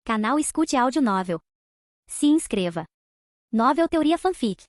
Canal Escute Áudio Novel. Se inscreva. Novel Teoria Fanfic.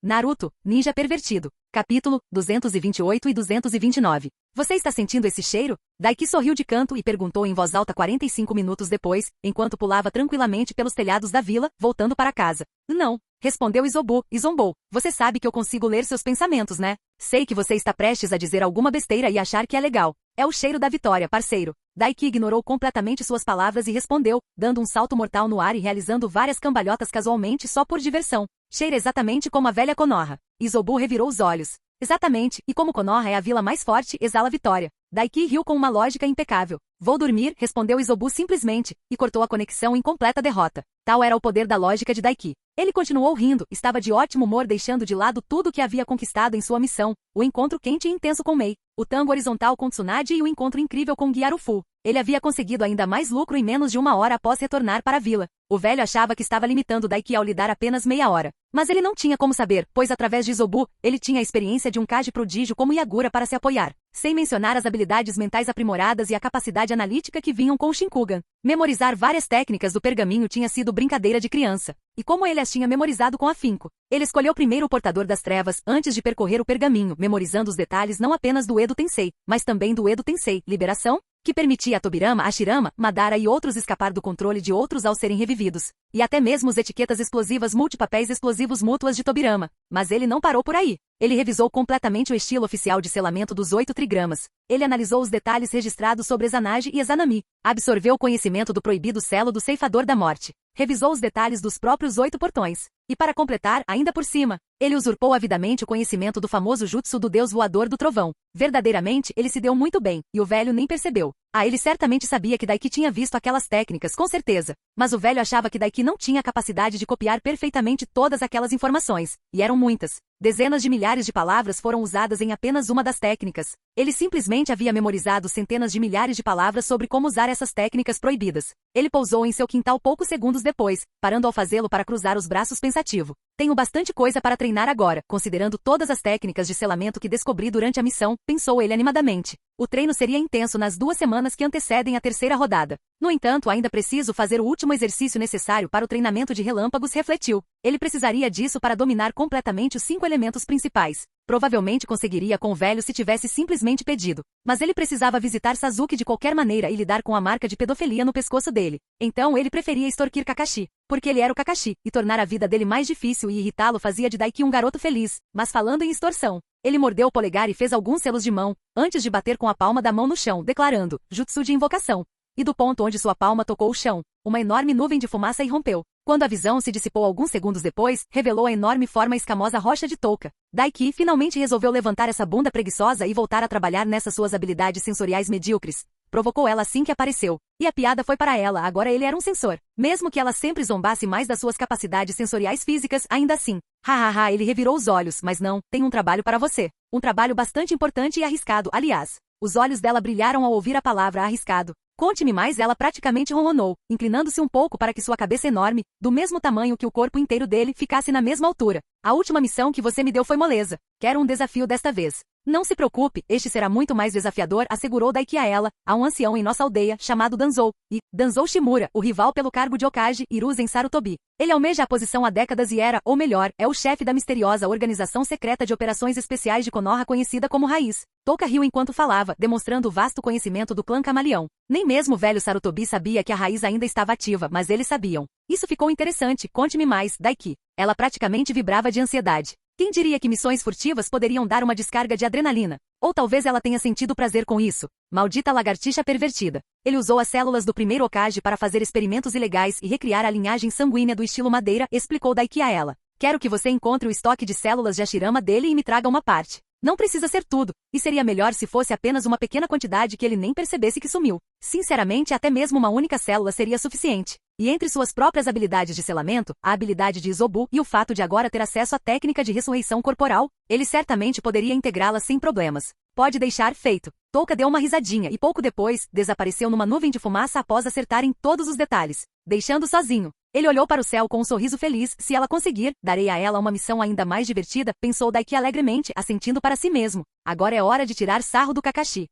Naruto, Ninja Pervertido. Capítulo 228 e 229. Você está sentindo esse cheiro? Daiki sorriu de canto e perguntou em voz alta 45 minutos depois, enquanto pulava tranquilamente pelos telhados da vila, voltando para casa. Não, respondeu Isobu, e zombou. Você sabe que eu consigo ler seus pensamentos, né? Sei que você está prestes a dizer alguma besteira e achar que é legal. É o cheiro da vitória, parceiro. Daiki ignorou completamente suas palavras e respondeu, dando um salto mortal no ar e realizando várias cambalhotas casualmente só por diversão. Cheira exatamente como a velha Konoha. Isobu revirou os olhos. Exatamente, e como Konoha é a vila mais forte, exala vitória. Daiki riu com uma lógica impecável. Vou dormir, respondeu Isobu simplesmente, e cortou a conexão em completa derrota. Tal era o poder da lógica de Daiki. Ele continuou rindo, estava de ótimo humor deixando de lado tudo o que havia conquistado em sua missão, o encontro quente e intenso com Mei, o tango horizontal com Tsunade e o encontro incrível com Gyarufu. Ele havia conseguido ainda mais lucro em menos de uma hora após retornar para a vila. O velho achava que estava limitando Daiki ao lhe dar apenas meia hora. Mas ele não tinha como saber, pois através de Isobu, ele tinha a experiência de um Kage prodígio como Yagura para se apoiar. Sem mencionar as habilidades mentais aprimoradas e a capacidade analítica que vinham com o Shinkugan. Memorizar várias técnicas do pergaminho tinha sido brincadeira de criança. E como ele as tinha memorizado com afinco? Ele escolheu primeiro o Portador das Trevas antes de percorrer o pergaminho, memorizando os detalhes não apenas do Edo Tensei, mas também do Edo Tensei, Liberação, que permitia a Tobirama, Hashirama, Madara e outros escapar do controle de outros ao serem revividos. E até mesmo as etiquetas explosivas multipapéis explosivos mútuas de Tobirama. Mas ele não parou por aí. Ele revisou completamente o estilo oficial de selamento dos 8 trigramas. Ele analisou os detalhes registrados sobre Izanagi e Izanami. Absorveu o conhecimento do proibido selo do Ceifador da Morte. Revisou os detalhes dos próprios 8 portões. E para completar, ainda por cima, ele usurpou avidamente o conhecimento do famoso jutsu do deus voador do trovão. Verdadeiramente, ele se deu muito bem, e o velho nem percebeu. Ele certamente sabia que Daiki tinha visto aquelas técnicas, com certeza. Mas o velho achava que Daiki não tinha a capacidade de copiar perfeitamente todas aquelas informações. E eram muitas. Dezenas de milhares de palavras foram usadas em apenas uma das técnicas. Ele simplesmente havia memorizado centenas de milhares de palavras sobre como usar essas técnicas proibidas. Ele pousou em seu quintal poucos segundos depois, parando ao fazê-lo para cruzar os braços pensativo. Tenho bastante coisa para treinar agora, considerando todas as técnicas de selamento que descobri durante a missão, pensou ele animadamente. O treino seria intenso nas 2 semanas que antecedem a terceira rodada. No entanto, ainda preciso fazer o último exercício necessário para o treinamento de relâmpagos, refletiu. Ele precisaria disso para dominar completamente os 5 elementos principais. Provavelmente conseguiria com o velho se tivesse simplesmente pedido. Mas ele precisava visitar Sasuke de qualquer maneira e lidar com a marca de pedofilia no pescoço dele. Então ele preferia extorquir Kakashi. Porque ele era o Kakashi, e tornar a vida dele mais difícil e irritá-lo fazia de Daiki um garoto feliz. Mas falando em extorsão, ele mordeu o polegar e fez alguns selos de mão, antes de bater com a palma da mão no chão, declarando, jutsu de invocação. E do ponto onde sua palma tocou o chão, uma enorme nuvem de fumaça irrompeu. Quando a visão se dissipou alguns segundos depois, revelou a enorme forma escamosa rocha de touca. Daiki finalmente resolveu levantar essa bunda preguiçosa e voltar a trabalhar nessas suas habilidades sensoriais medíocres. Provocou ela assim que apareceu. E a piada foi para ela, agora ele era um sensor. Mesmo que ela sempre zombasse mais das suas capacidades sensoriais físicas, ainda assim. Hahaha, ele revirou os olhos, mas não, tem um trabalho para você. Um trabalho bastante importante e arriscado, aliás. Os olhos dela brilharam ao ouvir a palavra arriscado. Conte-me mais, ela praticamente ronronou, inclinando-se um pouco para que sua cabeça enorme, do mesmo tamanho que o corpo inteiro dele, ficasse na mesma altura. A última missão que você me deu foi moleza. Quero um desafio desta vez. Não se preocupe, este será muito mais desafiador, assegurou Daiki a ela, a um ancião em nossa aldeia, chamado Danzou. E, Danzou Shimura, o rival pelo cargo de Hokage, Hiruzen Sarutobi. Ele almeja a posição há décadas e era, ou melhor, é o chefe da misteriosa organização secreta de operações especiais de Konoha conhecida como Raiz. Touka riu enquanto falava, demonstrando o vasto conhecimento do clã Camaleão. Nem mesmo o velho Sarutobi sabia que a Raiz ainda estava ativa, mas eles sabiam. Isso ficou interessante, conte-me mais, Daiki. Ela praticamente vibrava de ansiedade. Quem diria que missões furtivas poderiam dar uma descarga de adrenalina? Ou talvez ela tenha sentido prazer com isso. Maldita lagartixa pervertida. Ele usou as células do primeiro Hokage para fazer experimentos ilegais e recriar a linhagem sanguínea do estilo madeira, explicou Daiki a ela. Quero que você encontre o estoque de células de Hashirama dele e me traga uma parte. Não precisa ser tudo, e seria melhor se fosse apenas uma pequena quantidade que ele nem percebesse que sumiu. Sinceramente, até mesmo uma única célula seria suficiente. E entre suas próprias habilidades de selamento, a habilidade de Isobu e o fato de agora ter acesso à técnica de ressurreição corporal, ele certamente poderia integrá-la sem problemas. Pode deixar feito. Touka deu uma risadinha e pouco depois, desapareceu numa nuvem de fumaça após acertar em todos os detalhes, deixando sozinho. Ele olhou para o céu com um sorriso feliz. Se ela conseguir, darei a ela uma missão ainda mais divertida, pensou Daiki alegremente, assentindo para si mesmo. Agora é hora de tirar sarro do Kakashi.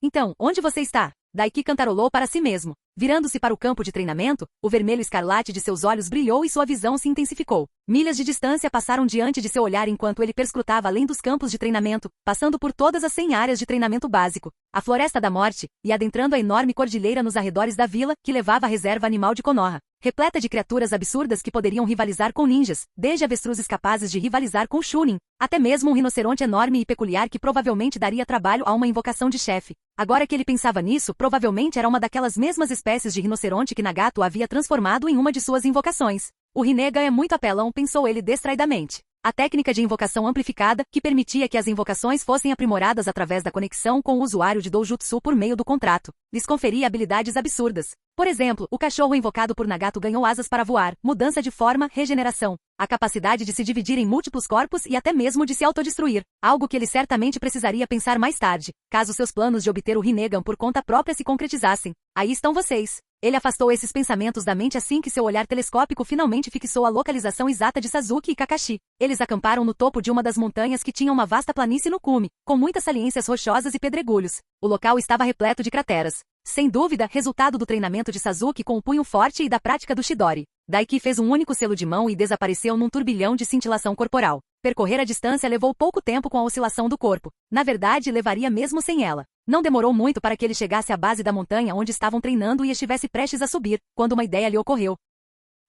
Então, onde você está? Daiki cantarolou para si mesmo. Virando-se para o campo de treinamento, o vermelho escarlate de seus olhos brilhou e sua visão se intensificou. Milhas de distância passaram diante de seu olhar enquanto ele perscrutava além dos campos de treinamento, passando por todas as 100 áreas de treinamento básico, a Floresta da Morte, e adentrando a enorme cordilheira nos arredores da vila, que levava à reserva animal de Konoha, repleta de criaturas absurdas que poderiam rivalizar com ninjas, desde avestruzes capazes de rivalizar com Chunin, até mesmo um rinoceronte enorme e peculiar que provavelmente daria trabalho a uma invocação de chefe. Agora que ele pensava nisso, provavelmente era uma daquelas mesmas espécies de rinoceronte que Nagato havia transformado em uma de suas invocações. O Rinnegan é muito apelão, pensou ele distraidamente. A técnica de invocação amplificada, que permitia que as invocações fossem aprimoradas através da conexão com o usuário de Doujutsu por meio do contrato, lhes conferia habilidades absurdas. Por exemplo, o cachorro invocado por Nagato ganhou asas para voar, mudança de forma, regeneração, a capacidade de se dividir em múltiplos corpos e até mesmo de se autodestruir, algo que ele certamente precisaria pensar mais tarde, caso seus planos de obter o Rinnegan por conta própria se concretizassem. Aí estão vocês. Ele afastou esses pensamentos da mente assim que seu olhar telescópico finalmente fixou a localização exata de Sasuke e Kakashi. Eles acamparam no topo de uma das montanhas que tinha uma vasta planície no cume, com muitas saliências rochosas e pedregulhos. O local estava repleto de crateras. Sem dúvida, resultado do treinamento de Sasuke com o punho forte e da prática do Chidori. Daiki fez um único selo de mão e desapareceu num turbilhão de cintilação corporal. Percorrer a distância levou pouco tempo com a oscilação do corpo. Na verdade, levaria mesmo sem ela. Não demorou muito para que ele chegasse à base da montanha onde estavam treinando e estivesse prestes a subir, quando uma ideia lhe ocorreu.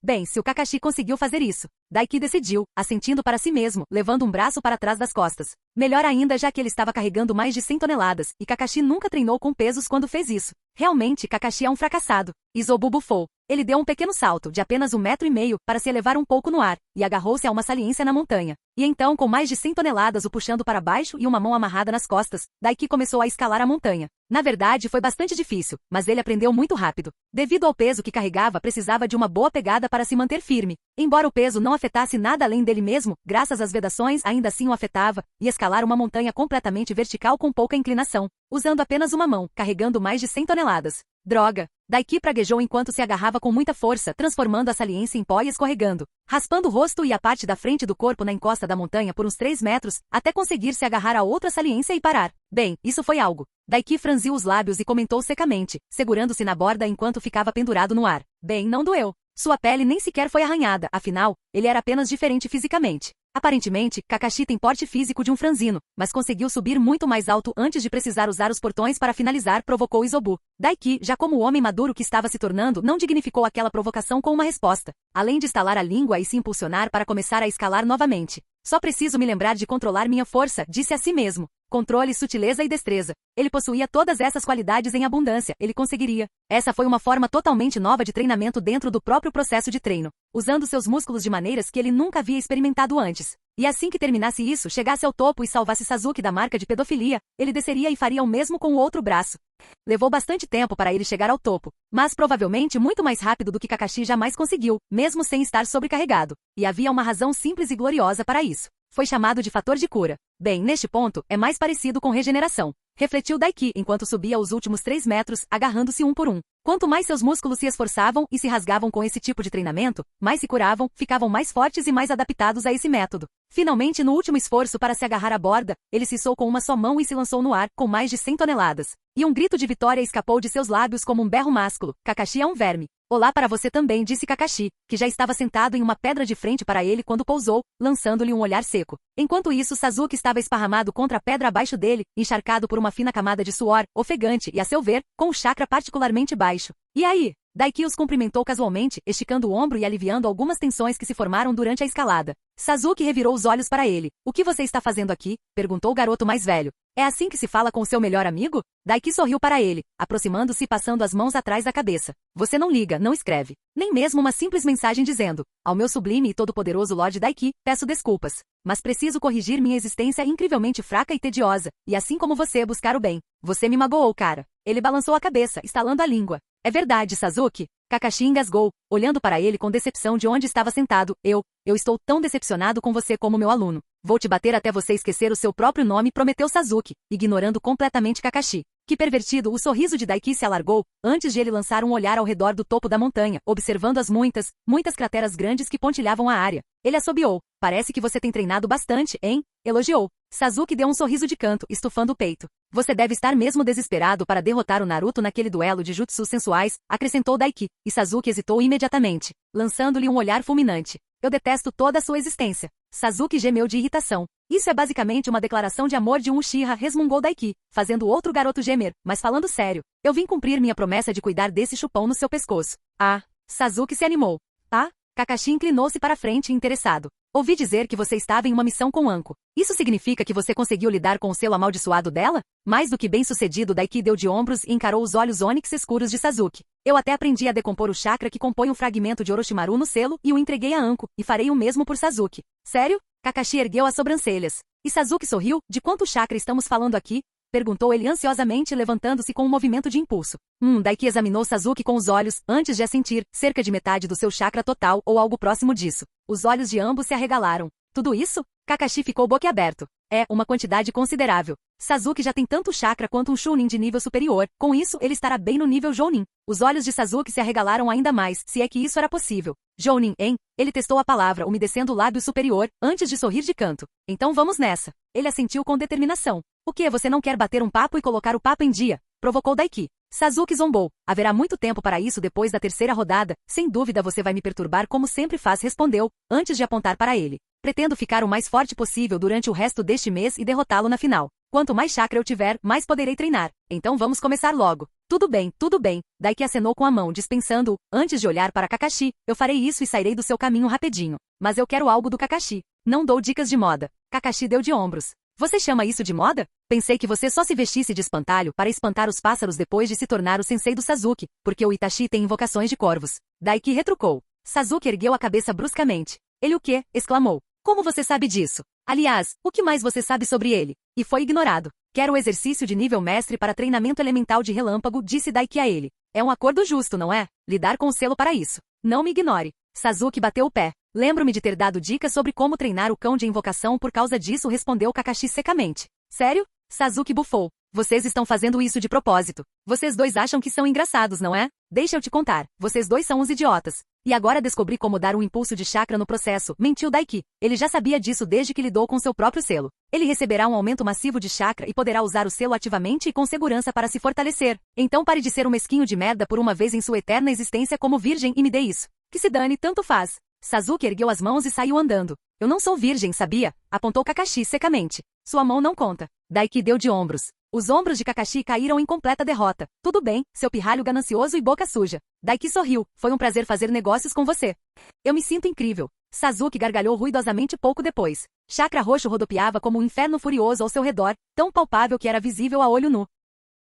Bem, se o Kakashi conseguiu fazer isso, Daiki decidiu, assentindo para si mesmo, levando um braço para trás das costas. Melhor ainda já que ele estava carregando mais de 100 toneladas, e Kakashi nunca treinou com pesos quando fez isso. Realmente, Kakashi é um fracassado. Isobu bufou. Ele deu um pequeno salto, de apenas 1,5 metros, para se elevar um pouco no ar, e agarrou-se a uma saliência na montanha. E então, com mais de 100 toneladas o puxando para baixo e uma mão amarrada nas costas, Daiki começou a escalar a montanha. Na verdade, foi bastante difícil, mas ele aprendeu muito rápido. Devido ao peso que carregava, precisava de uma boa pegada para se manter firme. Embora o peso não afetasse nada além dele mesmo, graças às vedações ainda assim o afetava, e escalar uma montanha completamente vertical com pouca inclinação, usando apenas uma mão, carregando mais de 100 toneladas. Droga! Daiki praguejou enquanto se agarrava com muita força, transformando a saliência em pó e escorregando, raspando o rosto e a parte da frente do corpo na encosta da montanha por uns 3 metros, até conseguir se agarrar a outra saliência e parar. Bem, isso foi algo. Daiki franziu os lábios e comentou secamente, segurando-se na borda enquanto ficava pendurado no ar. Bem, não doeu. Sua pele nem sequer foi arranhada, afinal, ele era apenas diferente fisicamente. Aparentemente, Kakashi tem porte físico de um franzino, mas conseguiu subir muito mais alto antes de precisar usar os portões para finalizar, provocou Isobu. Daiki, já como o homem maduro que estava se tornando, não dignificou aquela provocação com uma resposta, além de estalar a língua e se impulsionar para começar a escalar novamente. Só preciso me lembrar de controlar minha força, disse a si mesmo. Controle, sutileza e destreza. Ele possuía todas essas qualidades em abundância, ele conseguiria. Essa foi uma forma totalmente nova de treinamento dentro do próprio processo de treino, usando seus músculos de maneiras que ele nunca havia experimentado antes. E assim que terminasse isso, chegasse ao topo e salvasse Sasuke da marca de pedofilia, ele desceria e faria o mesmo com o outro braço. Levou bastante tempo para ele chegar ao topo, mas provavelmente muito mais rápido do que Kakashi jamais conseguiu, mesmo sem estar sobrecarregado. E havia uma razão simples e gloriosa para isso. Foi chamado de fator de cura. Bem, neste ponto, é mais parecido com regeneração. Refletiu Daiki enquanto subia os últimos 3 metros, agarrando-se um por um. Quanto mais seus músculos se esforçavam e se rasgavam com esse tipo de treinamento, mais se curavam, ficavam mais fortes e mais adaptados a esse método. Finalmente, no último esforço para se agarrar à borda, ele se içou com uma só mão e se lançou no ar, com mais de 100 toneladas. E um grito de vitória escapou de seus lábios como um berro másculo. Kakashi é um verme. Olá para você também, disse Kakashi, que já estava sentado em uma pedra de frente para ele quando pousou, lançando-lhe um olhar seco. Enquanto isso, Sasuke estava esparramado contra a pedra abaixo dele, encharcado por uma fina camada de suor, ofegante e, a seu ver, com o chakra particularmente baixo. E aí? Daiki os cumprimentou casualmente, esticando o ombro e aliviando algumas tensões que se formaram durante a escalada. Sasuke revirou os olhos para ele. O que você está fazendo aqui? Perguntou o garoto mais velho. É assim que se fala com o seu melhor amigo? Daiki sorriu para ele, aproximando-se e passando as mãos atrás da cabeça. Você não liga, não escreve. Nem mesmo uma simples mensagem dizendo: ao meu sublime e todo-poderoso Lord Daiki, peço desculpas. Mas preciso corrigir minha existência incrivelmente fraca e tediosa, e assim como você buscar o bem. Você me magoou, cara. Ele balançou a cabeça, estalando a língua. É verdade, Sasuke? Kakashi engasgou, olhando para ele com decepção de onde estava sentado. Eu estou tão decepcionado com você como meu aluno. Vou te bater até você esquecer o seu próprio nome, prometeu Sasuke, ignorando completamente Kakashi. Que pervertido, o sorriso de Daiki se alargou, antes de ele lançar um olhar ao redor do topo da montanha, observando as muitas crateras grandes que pontilhavam a área. Ele assobiou. Parece que você tem treinado bastante, hein? Elogiou. Sasuke deu um sorriso de canto, estufando o peito. Você deve estar mesmo desesperado para derrotar o Naruto naquele duelo de jutsus sensuais, acrescentou Daiki, e Sasuke hesitou imediatamente, lançando-lhe um olhar fulminante. Eu detesto toda a sua existência. Sasuke gemeu de irritação. Isso é basicamente uma declaração de amor de um Uchiha, resmungou Daiki, fazendo outro garoto gemer, mas falando sério. Eu vim cumprir minha promessa de cuidar desse chupão no seu pescoço. Ah, Sasuke se animou. Ah? Kakashi inclinou-se para frente, interessado. Ouvi dizer que você estava em uma missão com Anko. Isso significa que você conseguiu lidar com o selo amaldiçoado dela? Mais do que bem-sucedido, Daiki deu de ombros e encarou os olhos ônix escuros de Sasuke. Eu até aprendi a decompor o chakra que compõe um fragmento de Orochimaru no selo e o entreguei a Anko, e farei o mesmo por Sasuke. Sério? Kakashi ergueu as sobrancelhas. E Sasuke sorriu. De quanto chakra estamos falando aqui? Perguntou ele ansiosamente, levantando-se com um movimento de impulso. Daiki examinou Sasuke com os olhos, antes de assentir, cerca de metade do seu chakra total ou algo próximo disso. Os olhos de ambos se arregalaram. Tudo isso? Kakashi ficou boquiaberto. É uma quantidade considerável. Sasuke já tem tanto chakra quanto um Chunin de nível superior. Com isso, ele estará bem no nível Jounin. Os olhos de Sasuke se arregalaram ainda mais, se é que isso era possível. Jounin, hein? Ele testou a palavra, umedecendo o lábio superior, antes de sorrir de canto. Então vamos nessa. Ele assentiu com determinação. O que, você não quer bater um papo e colocar o papo em dia? Provocou Daiki. Sasuke zombou. Haverá muito tempo para isso depois da terceira rodada. Sem dúvida você vai me perturbar como sempre faz, respondeu, antes de apontar para ele. Pretendo ficar o mais forte possível durante o resto deste mês e derrotá-lo na final. Quanto mais chakra eu tiver, mais poderei treinar. Então vamos começar logo. Tudo bem, tudo bem. Daiki acenou com a mão, dispensando-o. Antes de olhar para Kakashi, eu farei isso e sairei do seu caminho rapidinho. Mas eu quero algo do Kakashi. Não dou dicas de moda. Kakashi deu de ombros. Você chama isso de moda? Pensei que você só se vestisse de espantalho para espantar os pássaros depois de se tornar o sensei do Sasuke, porque o Itachi tem invocações de corvos. Daiki retrucou. Sasuke ergueu a cabeça bruscamente. Ele o quê? Exclamou. Como você sabe disso? Aliás, o que mais você sabe sobre ele? E foi ignorado. Quero o exercício de nível mestre para treinamento elemental de relâmpago, disse Daiki a ele. É um acordo justo, não é? Lidar com o selo para isso. Não me ignore. Sasuke bateu o pé. Lembro-me de ter dado dicas sobre como treinar o cão de invocação, por causa disso, respondeu Kakashi secamente. Sério? Sasuke bufou. Vocês estão fazendo isso de propósito. Vocês dois acham que são engraçados, não é? Deixa eu te contar. Vocês dois são uns idiotas. E agora descobri como dar um impulso de chakra no processo, mentiu Daiki. Ele já sabia disso desde que lidou com seu próprio selo. Ele receberá um aumento massivo de chakra e poderá usar o selo ativamente e com segurança para se fortalecer. Então pare de ser um mesquinho de merda por uma vez em sua eterna existência como virgem e me dê isso. Que se dane, tanto faz. Sasuke ergueu as mãos e saiu andando. Eu não sou virgem, sabia? Apontou Kakashi secamente. Sua mão não conta. Daiki deu de ombros. Os ombros de Kakashi caíram em completa derrota. Tudo bem, seu pirralho ganancioso e boca suja. Daiki sorriu. Foi um prazer fazer negócios com você. Eu me sinto incrível. Sasuke gargalhou ruidosamente pouco depois. Chakra roxo rodopiava como um inferno furioso ao seu redor, tão palpável que era visível a olho nu.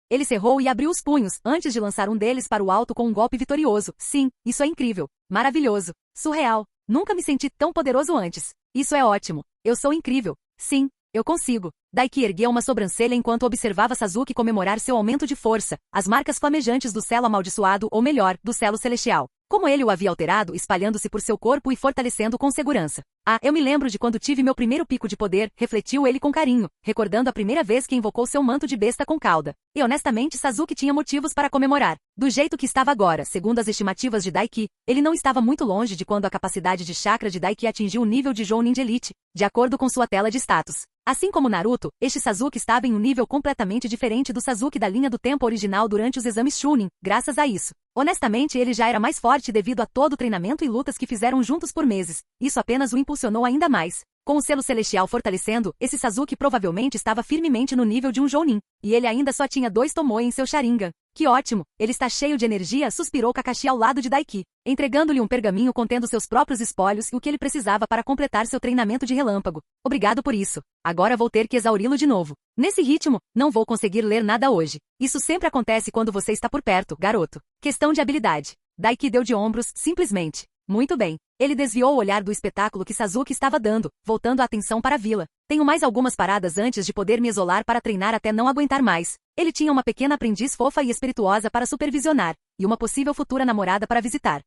Ele cerrou e abriu os punhos, antes de lançar um deles para o alto com um golpe vitorioso. Sim, isso é incrível. Maravilhoso. Surreal. Nunca me senti tão poderoso antes. Isso é ótimo. Eu sou incrível. Sim, eu consigo. Daiki ergueu uma sobrancelha enquanto observava Sasuke comemorar seu aumento de força, as marcas flamejantes do selo amaldiçoado, ou melhor, do selo celestial. Como ele o havia alterado, espalhando-se por seu corpo e fortalecendo com segurança. Ah, eu me lembro de quando tive meu primeiro pico de poder, refletiu ele com carinho, recordando a primeira vez que invocou seu manto de besta com cauda. E honestamente Sasuke tinha motivos para comemorar. Do jeito que estava agora, segundo as estimativas de Daiki, ele não estava muito longe de quando a capacidade de chakra de Daiki atingiu o nível de Jounin de Elite, de acordo com sua tela de status. Assim como Naruto, este Sasuke estava em um nível completamente diferente do Sasuke da linha do tempo original durante os exames Chunin, graças a isso. Honestamente, ele já era mais forte devido a todo o treinamento e lutas que fizeram juntos por meses. Isso apenas o impulsionou ainda mais. Com o selo celestial fortalecendo, esse Sasuke provavelmente estava firmemente no nível de um Jounin. E ele ainda só tinha 2 Tomoe em seu Sharingan. Que ótimo! Ele está cheio de energia, suspirou Kakashi ao lado de Daiki, entregando-lhe um pergaminho contendo seus próprios espólios e o que ele precisava para completar seu treinamento de relâmpago. Obrigado por isso. Agora vou ter que exauri-lo de novo. Nesse ritmo, não vou conseguir ler nada hoje. Isso sempre acontece quando você está por perto, garoto. Questão de habilidade. Daiki deu de ombros, simplesmente. Muito bem. Ele desviou o olhar do espetáculo que Sasuke estava dando, voltando a atenção para a vila. Tenho mais algumas paradas antes de poder me isolar para treinar até não aguentar mais. Ele tinha uma pequena aprendiz fofa e espirituosa para supervisionar, e uma possível futura namorada para visitar.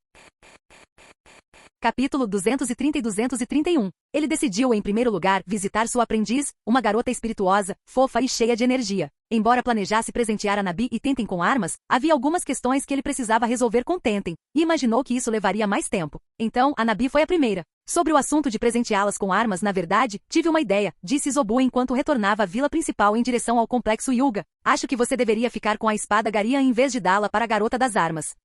Capítulo 230 e 231. Ele decidiu, em primeiro lugar, visitar sua aprendiz, uma garota espirituosa, fofa e cheia de energia. Embora planejasse presentear a Nabi e Tenten com armas, havia algumas questões que ele precisava resolver com Tenten, e imaginou que isso levaria mais tempo. Então, a Nabi foi a primeira. Sobre o assunto de presenteá-las com armas, na verdade, tive uma ideia, disse Zobu enquanto retornava à vila principal em direção ao complexo Yuga. Acho que você deveria ficar com a espada Garian em vez de dá-la para a garota das armas.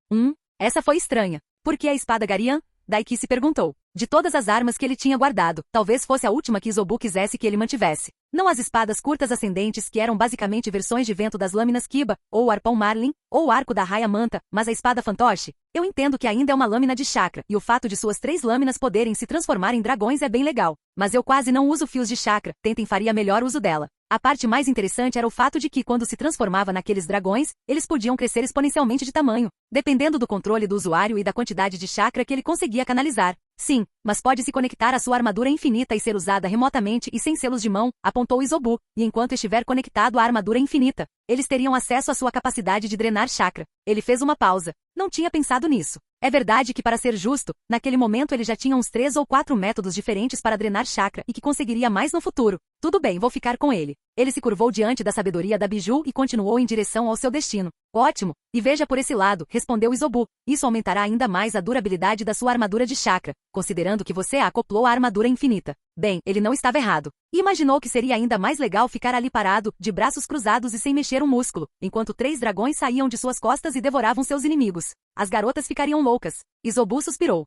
Essa foi estranha. Por que a espada Garian? Daiki se perguntou. De todas as armas que ele tinha guardado, talvez fosse a última que Zobu quisesse que ele mantivesse. Não as espadas curtas ascendentes que eram basicamente versões de vento das lâminas Kiba, ou o arpão Marlin, ou o arco da raia Manta, mas a espada fantoche? Eu entendo que ainda é uma lâmina de chakra, e o fato de suas 3 lâminas poderem se transformar em dragões é bem legal. Mas eu quase não uso fios de chakra, Tenten faria melhor uso dela. A parte mais interessante era o fato de que, quando se transformava naqueles dragões, eles podiam crescer exponencialmente de tamanho, dependendo do controle do usuário e da quantidade de chakra que ele conseguia canalizar. Sim, mas pode se conectar à sua armadura infinita e ser usada remotamente e sem selos de mão, apontou Izobu, e enquanto estiver conectado à armadura infinita, eles teriam acesso à sua capacidade de drenar chakra. Ele fez uma pausa. Não tinha pensado nisso. É verdade que, para ser justo, naquele momento ele já tinha uns 3 ou 4 métodos diferentes para drenar chakra e que conseguiria mais no futuro. Tudo bem, vou ficar com ele. Ele se curvou diante da sabedoria da Biju e continuou em direção ao seu destino. Ótimo, e veja por esse lado, respondeu Izobu. Isso aumentará ainda mais a durabilidade da sua armadura de chakra, considerando que você a acoplou à armadura infinita. Bem, ele não estava errado. E imaginou que seria ainda mais legal ficar ali parado, de braços cruzados e sem mexer um músculo, enquanto 3 dragões saíam de suas costas e devoravam seus inimigos. As garotas ficariam loucas. Izobu suspirou.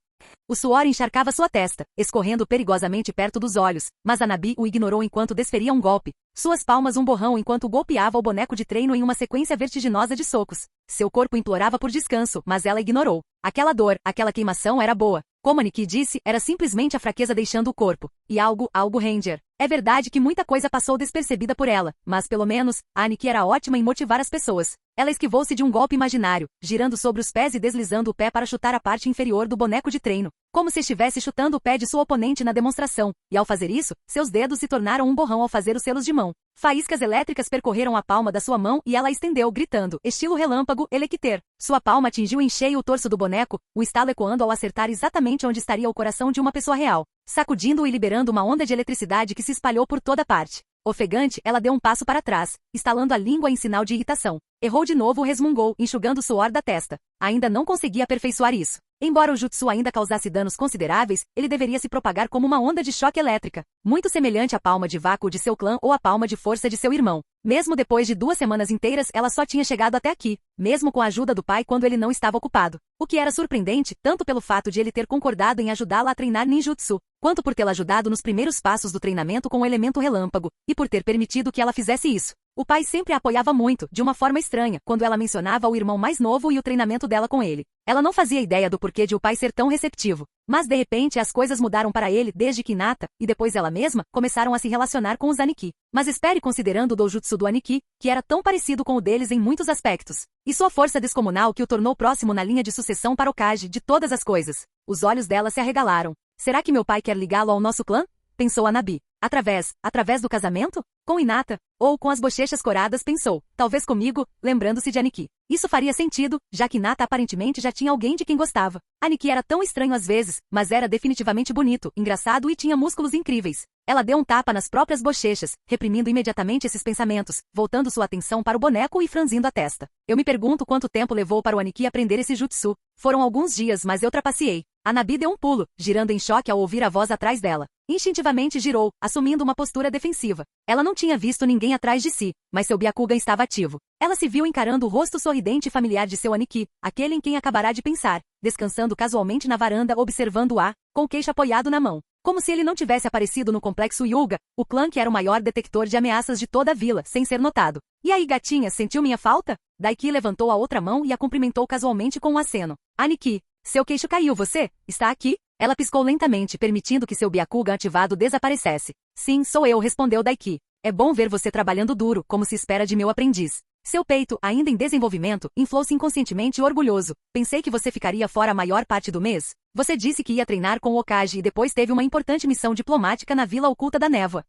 O suor encharcava sua testa, escorrendo perigosamente perto dos olhos, mas a Nabi o ignorou enquanto desferia um golpe. Suas palmas um borrão enquanto golpeava o boneco de treino em uma sequência vertiginosa de socos. Seu corpo implorava por descanso, mas ela ignorou. Aquela dor, aquela queimação era boa. Como Nikki disse, era simplesmente a fraqueza deixando o corpo. E algo Ranger. É verdade que muita coisa passou despercebida por ela, mas pelo menos, a Nikki era ótima em motivar as pessoas. Ela esquivou-se de um golpe imaginário, girando sobre os pés e deslizando o pé para chutar a parte inferior do boneco de treino, como se estivesse chutando o pé de sua oponente na demonstração, e ao fazer isso, seus dedos se tornaram um borrão ao fazer os selos de mão. Faíscas elétricas percorreram a palma da sua mão e ela a estendeu, gritando, estilo relâmpago, Electer. Sua palma atingiu em cheio o torso do boneco, o estalo ecoando ao acertar exatamente onde estaria o coração de uma pessoa real, sacudindo-o e liberando uma onda de eletricidade que se espalhou por toda parte. Ofegante, ela deu um passo para trás, estalando a língua em sinal de irritação. Errou de novo, resmungou, enxugando o suor da testa. Ainda não conseguia aperfeiçoar isso. Embora o jutsu ainda causasse danos consideráveis, ele deveria se propagar como uma onda de choque elétrica, muito semelhante à palma de vácuo de seu clã ou à palma de força de seu irmão. Mesmo depois de 2 semanas inteiras, ela só tinha chegado até aqui, mesmo com a ajuda do pai quando ele não estava ocupado. O que era surpreendente, tanto pelo fato de ele ter concordado em ajudá-la a treinar ninjutsu, quanto por tê-la ajudado nos primeiros passos do treinamento com o elemento relâmpago, e por ter permitido que ela fizesse isso. O pai sempre a apoiava muito, de uma forma estranha, quando ela mencionava o irmão mais novo e o treinamento dela com ele. Ela não fazia ideia do porquê de o pai ser tão receptivo. Mas de repente as coisas mudaram para ele desde que Hinata, e depois ela mesma, começaram a se relacionar com os Aniki. Mas espere considerando o doujutsu do Aniki, que era tão parecido com o deles em muitos aspectos. E sua força descomunal que o tornou próximo na linha de sucessão para o Kage de todas as coisas. Os dela se arregalaram. Será que meu pai quer ligá-lo ao nosso clã? Pensou a Nabi. Através do casamento? Com Hinata? Ou com as bochechas coradas, pensou. Talvez comigo, lembrando-se de Aniki. Isso faria sentido, já que Hinata aparentemente já tinha alguém de quem gostava. Aniki era tão estranho às vezes, mas era definitivamente bonito, engraçado e tinha músculos incríveis. Ela deu um tapa nas próprias bochechas, reprimindo imediatamente esses pensamentos, voltando sua atenção para o boneco e franzindo a testa. Eu me pergunto quanto tempo levou para o Aniki aprender esse jutsu. Foram alguns dias, mas eu trapaceei. A Nabi deu um pulo, girando em choque ao ouvir a voz atrás dela. Instintivamente girou, assumindo uma postura defensiva. Ela não tinha visto ninguém atrás de si, mas seu Byakugan estava ativo. Ela se viu encarando o rosto sorridente e familiar de seu Aniki, aquele em quem acabará de pensar, descansando casualmente na varanda observando-a, com o queixo apoiado na mão. Como se ele não tivesse aparecido no complexo Yuga, o clã que era o maior detector de ameaças de toda a vila, sem ser notado. E aí, gatinha, sentiu minha falta? Daiki levantou a outra mão e a cumprimentou casualmente com um aceno. Aniki, seu queixo caiu, você? Está aqui? Ela piscou lentamente, permitindo que seu Byakugan ativado desaparecesse. Sim, sou eu, respondeu Daiki. É bom ver você trabalhando duro, como se espera de meu aprendiz. Seu peito, ainda em desenvolvimento, inflou-se inconscientemente orgulhoso. Pensei que você ficaria fora a maior parte do mês. Você disse que ia treinar com o Okage e depois teve uma importante missão diplomática na Vila Oculta da Névoa.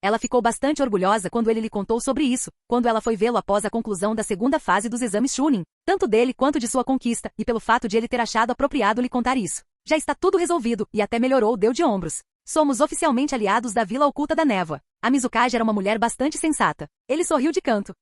Ela ficou bastante orgulhosa quando ele lhe contou sobre isso, quando ela foi vê-lo após a conclusão da segunda fase dos exames Chunin, tanto dele quanto de sua conquista, e pelo fato de ele ter achado apropriado lhe contar isso. Já está tudo resolvido, e até melhorou, deu de ombros. Somos oficialmente aliados da Vila Oculta da Névoa. A Mizukage era uma mulher bastante sensata. Ele sorriu de canto.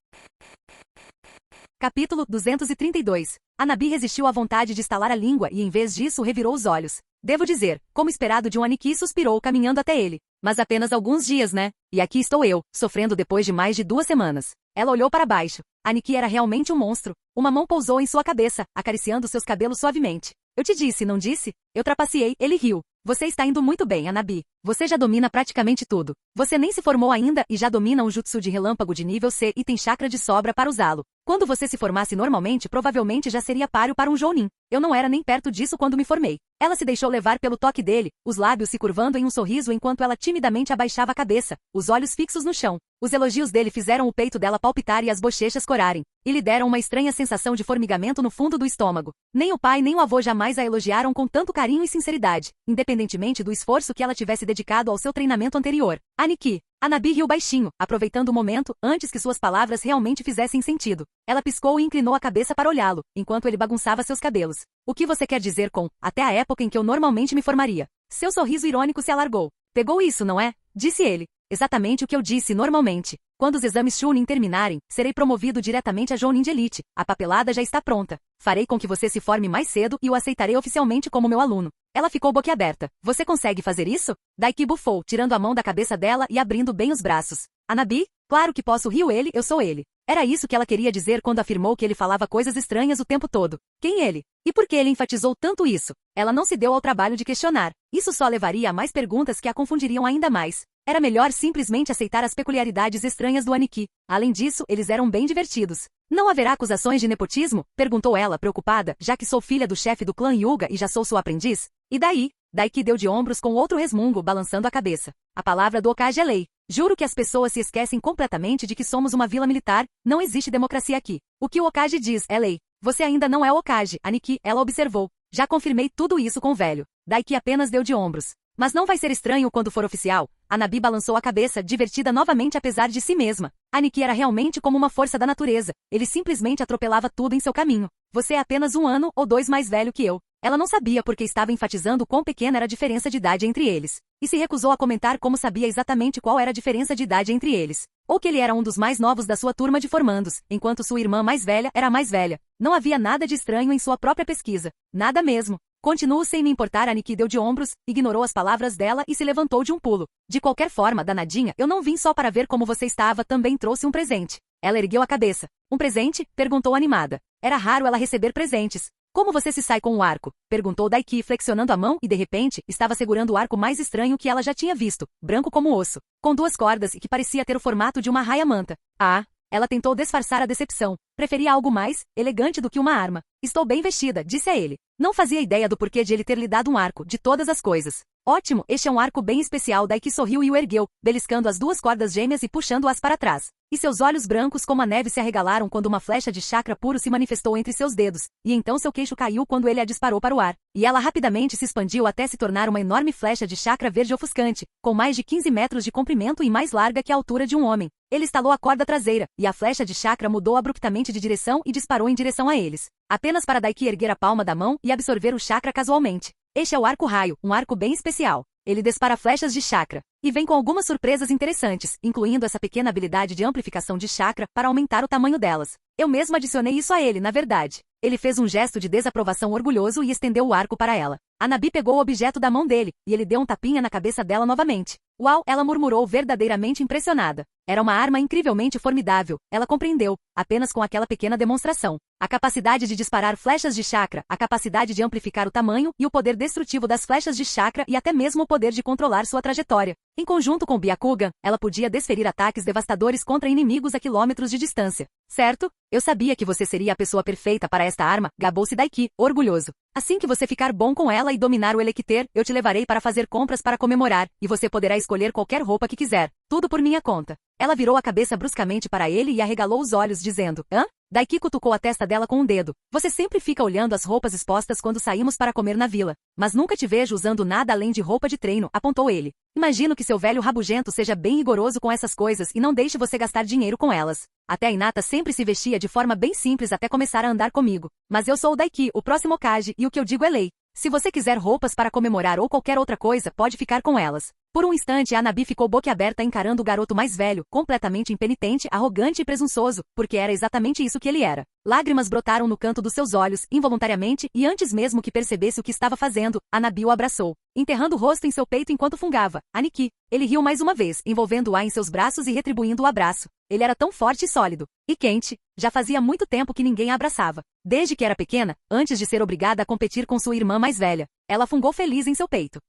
Capítulo 232. Hanabi resistiu à vontade de estalar a língua e em vez disso revirou os olhos. Devo dizer, como esperado de um Aniki, suspirou caminhando até ele. Mas apenas alguns dias, né? E aqui estou eu, sofrendo depois de mais de 2 semanas. Ela olhou para baixo. Aniki era realmente um monstro. Uma mão pousou em sua cabeça, acariciando seus cabelos suavemente. Eu te disse, não disse? Eu trapaceei, ele riu. Você está indo muito bem, Hanabi. Você já domina praticamente tudo. Você nem se formou ainda e já domina um jutsu de relâmpago de nível C e tem chakra de sobra para usá-lo. Quando você se formasse normalmente, provavelmente já seria páreo para um jounin. Eu não era nem perto disso quando me formei. Ela se deixou levar pelo toque dele, os lábios se curvando em um sorriso enquanto ela timidamente abaixava a cabeça, os olhos fixos no chão. Os elogios dele fizeram o peito dela palpitar e as bochechas corarem. E lhe deram uma estranha sensação de formigamento no fundo do estômago. Nem o pai nem o avô jamais a elogiaram com tanto carinho e sinceridade, independentemente do esforço que ela tivesse dedicado ao seu treinamento anterior. Aniki. Hanabi riu baixinho, aproveitando o momento, antes que suas palavras realmente fizessem sentido. Ela piscou e inclinou a cabeça para olhá-lo, enquanto ele bagunçava seus cabelos. O que você quer dizer com, até a época em que eu normalmente me formaria? Seu sorriso irônico se alargou. Pegou isso, não é? Disse ele. Exatamente o que eu disse normalmente. Quando os exames Chunin terminarem, serei promovido diretamente a Jounin de Elite. A papelada já está pronta. Farei com que você se forme mais cedo e o aceitarei oficialmente como meu aluno. Ela ficou boquiaberta. Você consegue fazer isso? Daiki bufou, tirando a mão da cabeça dela e abrindo bem os braços. Hanabi? Claro que posso, riu ele, eu sou ele. Era isso que ela queria dizer quando afirmou que ele falava coisas estranhas o tempo todo. Quem ele? E por que ele enfatizou tanto isso? Ela não se deu ao trabalho de questionar. Isso só levaria a mais perguntas que a confundiriam ainda mais. Era melhor simplesmente aceitar as peculiaridades estranhas do Aniki. Além disso, eles eram bem divertidos. Não haverá acusações de nepotismo? Perguntou ela, preocupada, já que sou filha do chefe do clã Hyuga e já sou sua aprendiz? E daí? Daiki deu de ombros com outro resmungo, balançando a cabeça. A palavra do Okage é lei. Juro que as pessoas se esquecem completamente de que somos uma vila militar, não existe democracia aqui. O que o Okage diz é lei. Você ainda não é o Okage, Aniki, ela observou. Já confirmei tudo isso com o velho. Daiki apenas deu de ombros. Mas não vai ser estranho quando for oficial. Hanabi balançou a cabeça, divertida novamente apesar de si mesma. Aniki era realmente como uma força da natureza. Ele simplesmente atropelava tudo em seu caminho. Você é apenas 1 ano ou 2 mais velho que eu. Ela não sabia porque estava enfatizando quão pequena era a diferença de idade entre eles. E se recusou a comentar como sabia exatamente qual era a diferença de idade entre eles. Ou que ele era um dos mais novos da sua turma de formandos, enquanto sua irmã mais velha era a mais velha. Não havia nada de estranho em sua própria pesquisa. Nada mesmo. Continuo sem me importar, Aniki deu de ombros, ignorou as palavras dela e se levantou de um pulo. De qualquer forma, danadinha, eu não vim só para ver como você estava, também trouxe um presente. Ela ergueu a cabeça. Um presente? Perguntou animada. Era raro ela receber presentes. Como você se sai com o arco? Perguntou Daiki flexionando a mão e de repente, estava segurando o arco mais estranho que ela já tinha visto, branco como osso, com 2 cordas e que parecia ter o formato de uma raia-manta. Ah! Ela tentou disfarçar a decepção. Preferia algo mais elegante do que uma arma. Estou bem vestida, disse a ele. Não fazia ideia do porquê de ele ter lhe dado um arco, de todas as coisas. Ótimo, este é um arco bem especial. Daiki sorriu e o ergueu, beliscando as 2 cordas gêmeas e puxando-as para trás. E seus olhos brancos como a neve se arregalaram quando uma flecha de chakra puro se manifestou entre seus dedos, e então seu queixo caiu quando ele a disparou para o ar. E ela rapidamente se expandiu até se tornar uma enorme flecha de chakra verde ofuscante, com mais de 15 metros de comprimento e mais larga que a altura de um homem. Ele estalou a corda traseira, e a flecha de chakra mudou abruptamente de direção e disparou em direção a eles. Apenas para Daiki erguer a palma da mão e absorver o chakra casualmente. Este é o arco raio, um arco bem especial. Ele dispara flechas de chakra. E vem com algumas surpresas interessantes, incluindo essa pequena habilidade de amplificação de chakra para aumentar o tamanho delas. Eu mesmo adicionei isso a ele, na verdade. Ele fez um gesto de desaprovação orgulhoso e estendeu o arco para ela. Hanabi pegou o objeto da mão dele, e ele deu um tapinha na cabeça dela novamente. Uau, ela murmurou verdadeiramente impressionada. Era uma arma incrivelmente formidável, ela compreendeu, apenas com aquela pequena demonstração. A capacidade de disparar flechas de chakra, a capacidade de amplificar o tamanho e o poder destrutivo das flechas de chakra e até mesmo o poder de controlar sua trajetória. Em conjunto com Byakugan, ela podia desferir ataques devastadores contra inimigos a quilômetros de distância. Certo? Eu sabia que você seria a pessoa perfeita para esta arma, gabou-se Daiki, orgulhoso. Assim que você ficar bom com ela e dominar o Elekter, eu te levarei para fazer compras para comemorar, e você poderá escolher qualquer roupa que quiser. Tudo por minha conta. Ela virou a cabeça bruscamente para ele e arregalou os olhos dizendo, hã? Daiki cutucou a testa dela com um dedo. Você sempre fica olhando as roupas expostas quando saímos para comer na vila. Mas nunca te vejo usando nada além de roupa de treino, apontou ele. Imagino que seu velho rabugento seja bem rigoroso com essas coisas e não deixe você gastar dinheiro com elas. Até a Hinata sempre se vestia de forma bem simples até começar a andar comigo. Mas eu sou o Daiki, o próximo Okage, e o que eu digo é lei. Se você quiser roupas para comemorar ou qualquer outra coisa, pode ficar com elas. Por um instante, Anabi ficou boquiaberta encarando o garoto mais velho, completamente impenitente, arrogante e presunçoso, porque era exatamente isso que ele era. Lágrimas brotaram no canto dos seus olhos, involuntariamente, e antes mesmo que percebesse o que estava fazendo, Anabi o abraçou, enterrando o rosto em seu peito enquanto fungava. Aniki. Ele riu mais uma vez, envolvendo-a em seus braços e retribuindo o abraço. Ele era tão forte e sólido. E quente. Já fazia muito tempo que ninguém a abraçava. Desde que era pequena, antes de ser obrigada a competir com sua irmã mais velha. Ela fungou feliz em seu peito.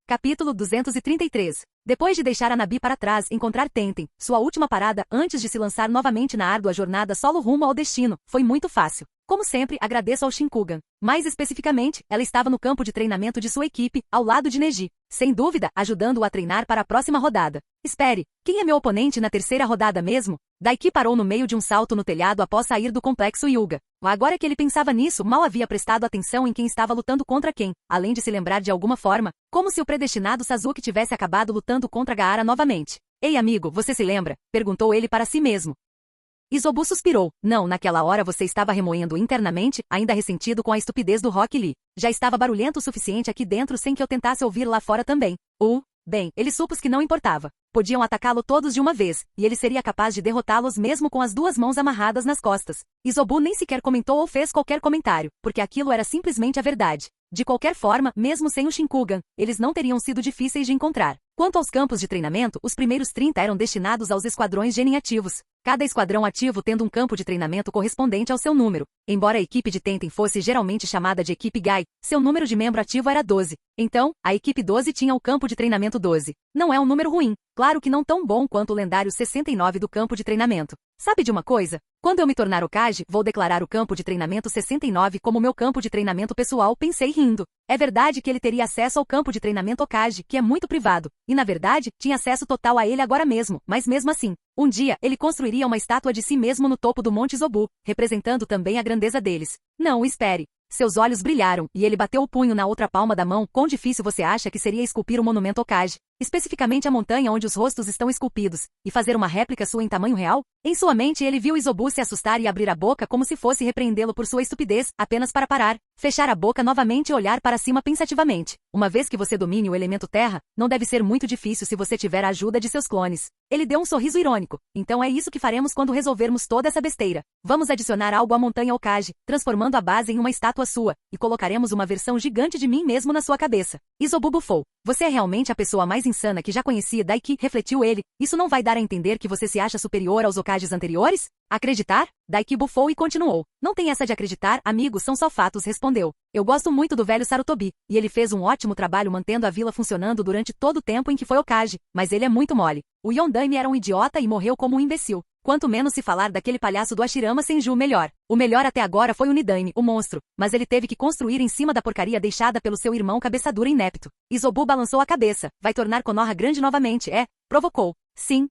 Capítulo 233. Depois de deixar Anabi para trás, encontrar Tenten, sua última parada antes de se lançar novamente na árdua jornada solo rumo ao destino, foi muito fácil. Como sempre, agradeço ao Shinkugan. Mais especificamente, ela estava no campo de treinamento de sua equipe, ao lado de Neji. Sem dúvida, ajudando-o a treinar para a próxima rodada. Espere, quem é meu oponente na terceira rodada mesmo? Daiki parou no meio de um salto no telhado após sair do complexo Hyuga. Agora que ele pensava nisso, mal havia prestado atenção em quem estava lutando contra quem, além de se lembrar de alguma forma, como se o predestinado Sasuke tivesse acabado lutando contra Gaara novamente. Ei amigo, você se lembra? Perguntou ele para si mesmo. Isobu suspirou. Não, naquela hora você estava remoendo internamente, ainda ressentido com a estupidez do Rock Lee. Já estava barulhento o suficiente aqui dentro sem que eu tentasse ouvir lá fora também. Bem, ele supôs que não importava. Podiam atacá-lo todos de uma vez, e ele seria capaz de derrotá-los mesmo com as duas mãos amarradas nas costas. Isobu nem sequer comentou ou fez qualquer comentário, porque aquilo era simplesmente a verdade. De qualquer forma, mesmo sem o Shinkugan, eles não teriam sido difíceis de encontrar. Quanto aos campos de treinamento, os primeiros 30 eram destinados aos esquadrões Genin ativos. Cada esquadrão ativo tendo um campo de treinamento correspondente ao seu número. Embora a equipe de Tenten fosse geralmente chamada de equipe Gai, seu número de membro ativo era 12. Então, a equipe 12 tinha o campo de treinamento 12. Não é um número ruim, claro que não tão bom quanto o lendário 69 do campo de treinamento. Sabe de uma coisa? Quando eu me tornar Hokage, vou declarar o campo de treinamento 69 como meu campo de treinamento pessoal, pensei rindo. É verdade que ele teria acesso ao campo de treinamento Hokage, que é muito privado, e na verdade, tinha acesso total a ele agora mesmo, mas mesmo assim, um dia, ele construiria uma estátua de si mesmo no topo do Monte Zobu, representando também a grandeza deles. Não, espere. Seus olhos brilharam, e ele bateu o punho na outra palma da mão. Quão difícil você acha que seria esculpir um monumento Hokage? Especificamente a montanha onde os rostos estão esculpidos, e fazer uma réplica sua em tamanho real? Em sua mente ele viu Isobu se assustar e abrir a boca como se fosse repreendê-lo por sua estupidez, apenas para parar, fechar a boca novamente e olhar para cima pensativamente. Uma vez que você domine o elemento terra, não deve ser muito difícil se você tiver a ajuda de seus clones. Ele deu um sorriso irônico. Então é isso que faremos quando resolvermos toda essa besteira. Vamos adicionar algo à montanha Hokage, transformando a base em uma estátua sua, e colocaremos uma versão gigante de mim mesmo na sua cabeça. Isobu bufou. Você é realmente a pessoa mais insana que já conhecia, Daiki, refletiu ele. Isso não vai dar a entender que você se acha superior aos Hokages anteriores? Acreditar? Daiki bufou e continuou. Não tem essa de acreditar, amigo, são só fatos, respondeu. Eu gosto muito do velho Sarutobi, e ele fez um ótimo trabalho mantendo a vila funcionando durante todo o tempo em que foi Hokage, mas ele é muito mole. O Yondaime era um idiota e morreu como um imbecil. Quanto menos se falar daquele palhaço do Hashirama Senju, melhor. O melhor até agora foi o Nidaime, o monstro, mas ele teve que construir em cima da porcaria deixada pelo seu irmão cabeçadura inepto. Isobu balançou a cabeça. Vai tornar Konoha grande novamente, provocou. Sim.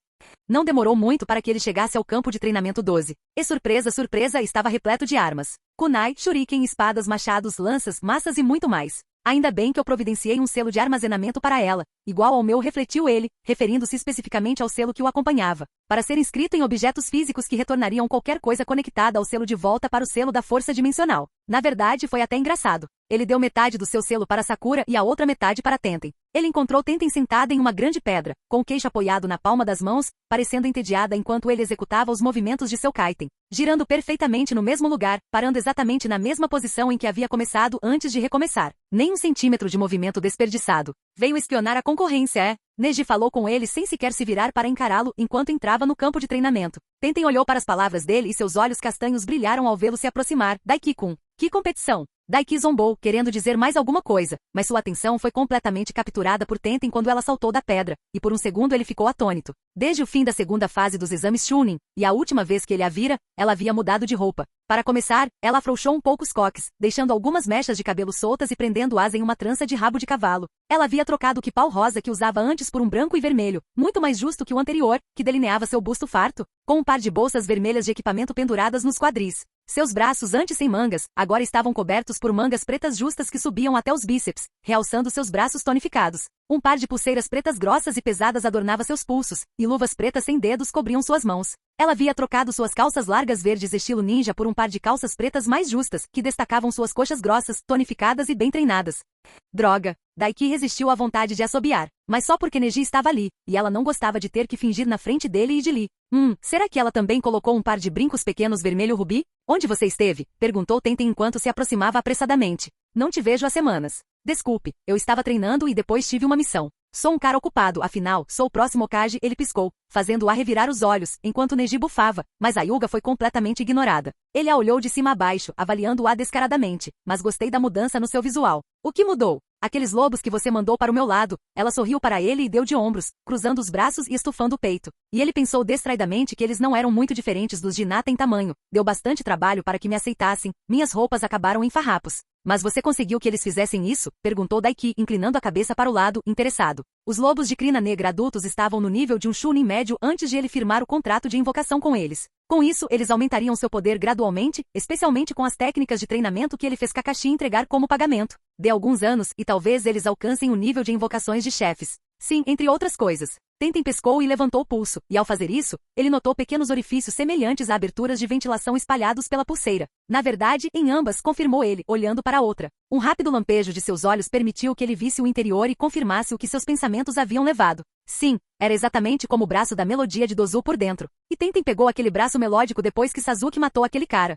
Não demorou muito para que ele chegasse ao campo de treinamento 12. E surpresa, surpresa, estava repleto de armas. Kunai, shuriken, espadas, machados, lanças, massas e muito mais. Ainda bem que eu providenciei um selo de armazenamento para ela, igual ao meu, refletiu ele, referindo-se especificamente ao selo que o acompanhava, para ser inscrito em objetos físicos que retornariam qualquer coisa conectada ao selo de volta para o selo da força dimensional. Na verdade, foi até engraçado. Ele deu metade do seu selo para Sakura e a outra metade para Tenten. Ele encontrou Tenten sentada em uma grande pedra, com o queixo apoiado na palma das mãos, parecendo entediada enquanto ele executava os movimentos de seu kaiten, girando perfeitamente no mesmo lugar, parando exatamente na mesma posição em que havia começado antes de recomeçar. Nem um centímetro de movimento desperdiçado. Veio espionar a concorrência, Neji falou com ele sem sequer se virar para encará-lo enquanto entrava no campo de treinamento. Tenten olhou para as palavras dele e seus olhos castanhos brilharam ao vê-lo se aproximar. Daiki-kun. Que competição! Daiki zombou, querendo dizer mais alguma coisa, mas sua atenção foi completamente capturada por Tenten quando ela saltou da pedra, e por um segundo ele ficou atônito. Desde o fim da segunda fase dos exames Chunin, e a última vez que ele a vira, ela havia mudado de roupa. Para começar, ela afrouxou um pouco os coques, deixando algumas mechas de cabelo soltas e prendendo-as em uma trança de rabo de cavalo. Ela havia trocado o quipau rosa que usava antes por um branco e vermelho, muito mais justo que o anterior, que delineava seu busto farto, com um par de bolsas vermelhas de equipamento penduradas nos quadris. Seus braços, antes sem mangas, agora estavam cobertos por mangas pretas justas que subiam até os bíceps, realçando seus braços tonificados. Um par de pulseiras pretas grossas e pesadas adornava seus pulsos, e luvas pretas sem dedos cobriam suas mãos. Ela havia trocado suas calças largas verdes estilo ninja por um par de calças pretas mais justas, que destacavam suas coxas grossas, tonificadas e bem treinadas. Droga! Daiki resistiu à vontade de assobiar, mas só porque Neji estava ali, e ela não gostava de ter que fingir na frente dele e de Lee. Será que ela também colocou um par de brincos pequenos vermelho rubi? Onde você esteve? Perguntou Tenten enquanto se aproximava apressadamente. Não te vejo há semanas. Desculpe, eu estava treinando e depois tive uma missão. Sou um cara ocupado, afinal, sou o próximo Hokage, ele piscou, fazendo-a revirar os olhos, enquanto Neji bufava, mas a Hyuga foi completamente ignorada. Ele a olhou de cima a baixo, avaliando-a descaradamente, mas gostei da mudança no seu visual. O que mudou? Aqueles lobos que você mandou para o meu lado. Ela sorriu para ele e deu de ombros, cruzando os braços e estufando o peito. E ele pensou distraidamente que eles não eram muito diferentes dos de Hinata em tamanho. Deu bastante trabalho para que me aceitassem. Minhas roupas acabaram em farrapos. Mas você conseguiu que eles fizessem isso? Perguntou Daiki, inclinando a cabeça para o lado, interessado. Os lobos de crina negra adultos estavam no nível de um chunin médio antes de ele firmar o contrato de invocação com eles. Com isso, eles aumentariam seu poder gradualmente, especialmente com as técnicas de treinamento que ele fez Kakashi entregar como pagamento. Dê alguns anos, e talvez eles alcancem o nível de invocações de chefes. Sim, entre outras coisas. Tenten pescou e levantou o pulso, e ao fazer isso, ele notou pequenos orifícios semelhantes a aberturas de ventilação espalhados pela pulseira. Na verdade, em ambas, confirmou ele, olhando para a outra. Um rápido lampejo de seus olhos permitiu que ele visse o interior e confirmasse o que seus pensamentos haviam levado. Sim, era exatamente como o braço da melodia de Dozu por dentro. E Tenten pegou aquele braço melódico depois que Sasuke matou aquele cara.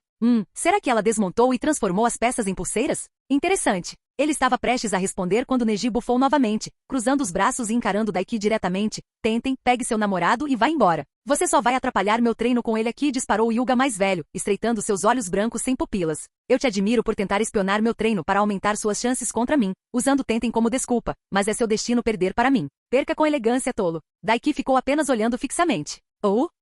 Será que ela desmontou e transformou as peças em pulseiras? Interessante. Ele estava prestes a responder quando Neji bufou novamente, cruzando os braços e encarando Daiki diretamente. Tenten, pegue seu namorado e vá embora. Você só vai atrapalhar meu treino com ele aqui, disparou o Hyuga mais velho, estreitando seus olhos brancos sem pupilas. Eu te admiro por tentar espionar meu treino para aumentar suas chances contra mim, usando Tenten como desculpa, mas é seu destino perder para mim. Perca com elegância, tolo. Daiki ficou apenas olhando fixamente.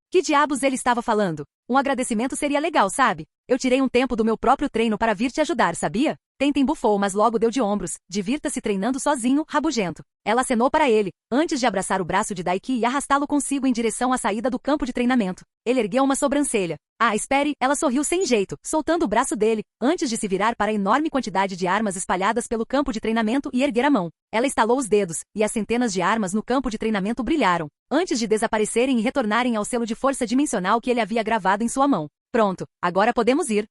Que diabos ele estava falando? Um agradecimento seria legal, sabe? Eu tirei um tempo do meu próprio treino para vir te ajudar, sabia? Tenten bufou, mas logo deu de ombros. Divirta-se treinando sozinho, rabugento. Ela acenou para ele, antes de abraçar o braço de Daiki e arrastá-lo consigo em direção à saída do campo de treinamento. Ele ergueu uma sobrancelha. Espere, ela sorriu sem jeito, soltando o braço dele, antes de se virar para a enorme quantidade de armas espalhadas pelo campo de treinamento e erguer a mão. Ela estalou os dedos, e as centenas de armas no campo de treinamento brilharam, antes de desaparecerem e retornarem ao selo de força dimensional que ele havia gravado em sua mão. Pronto, agora podemos ir.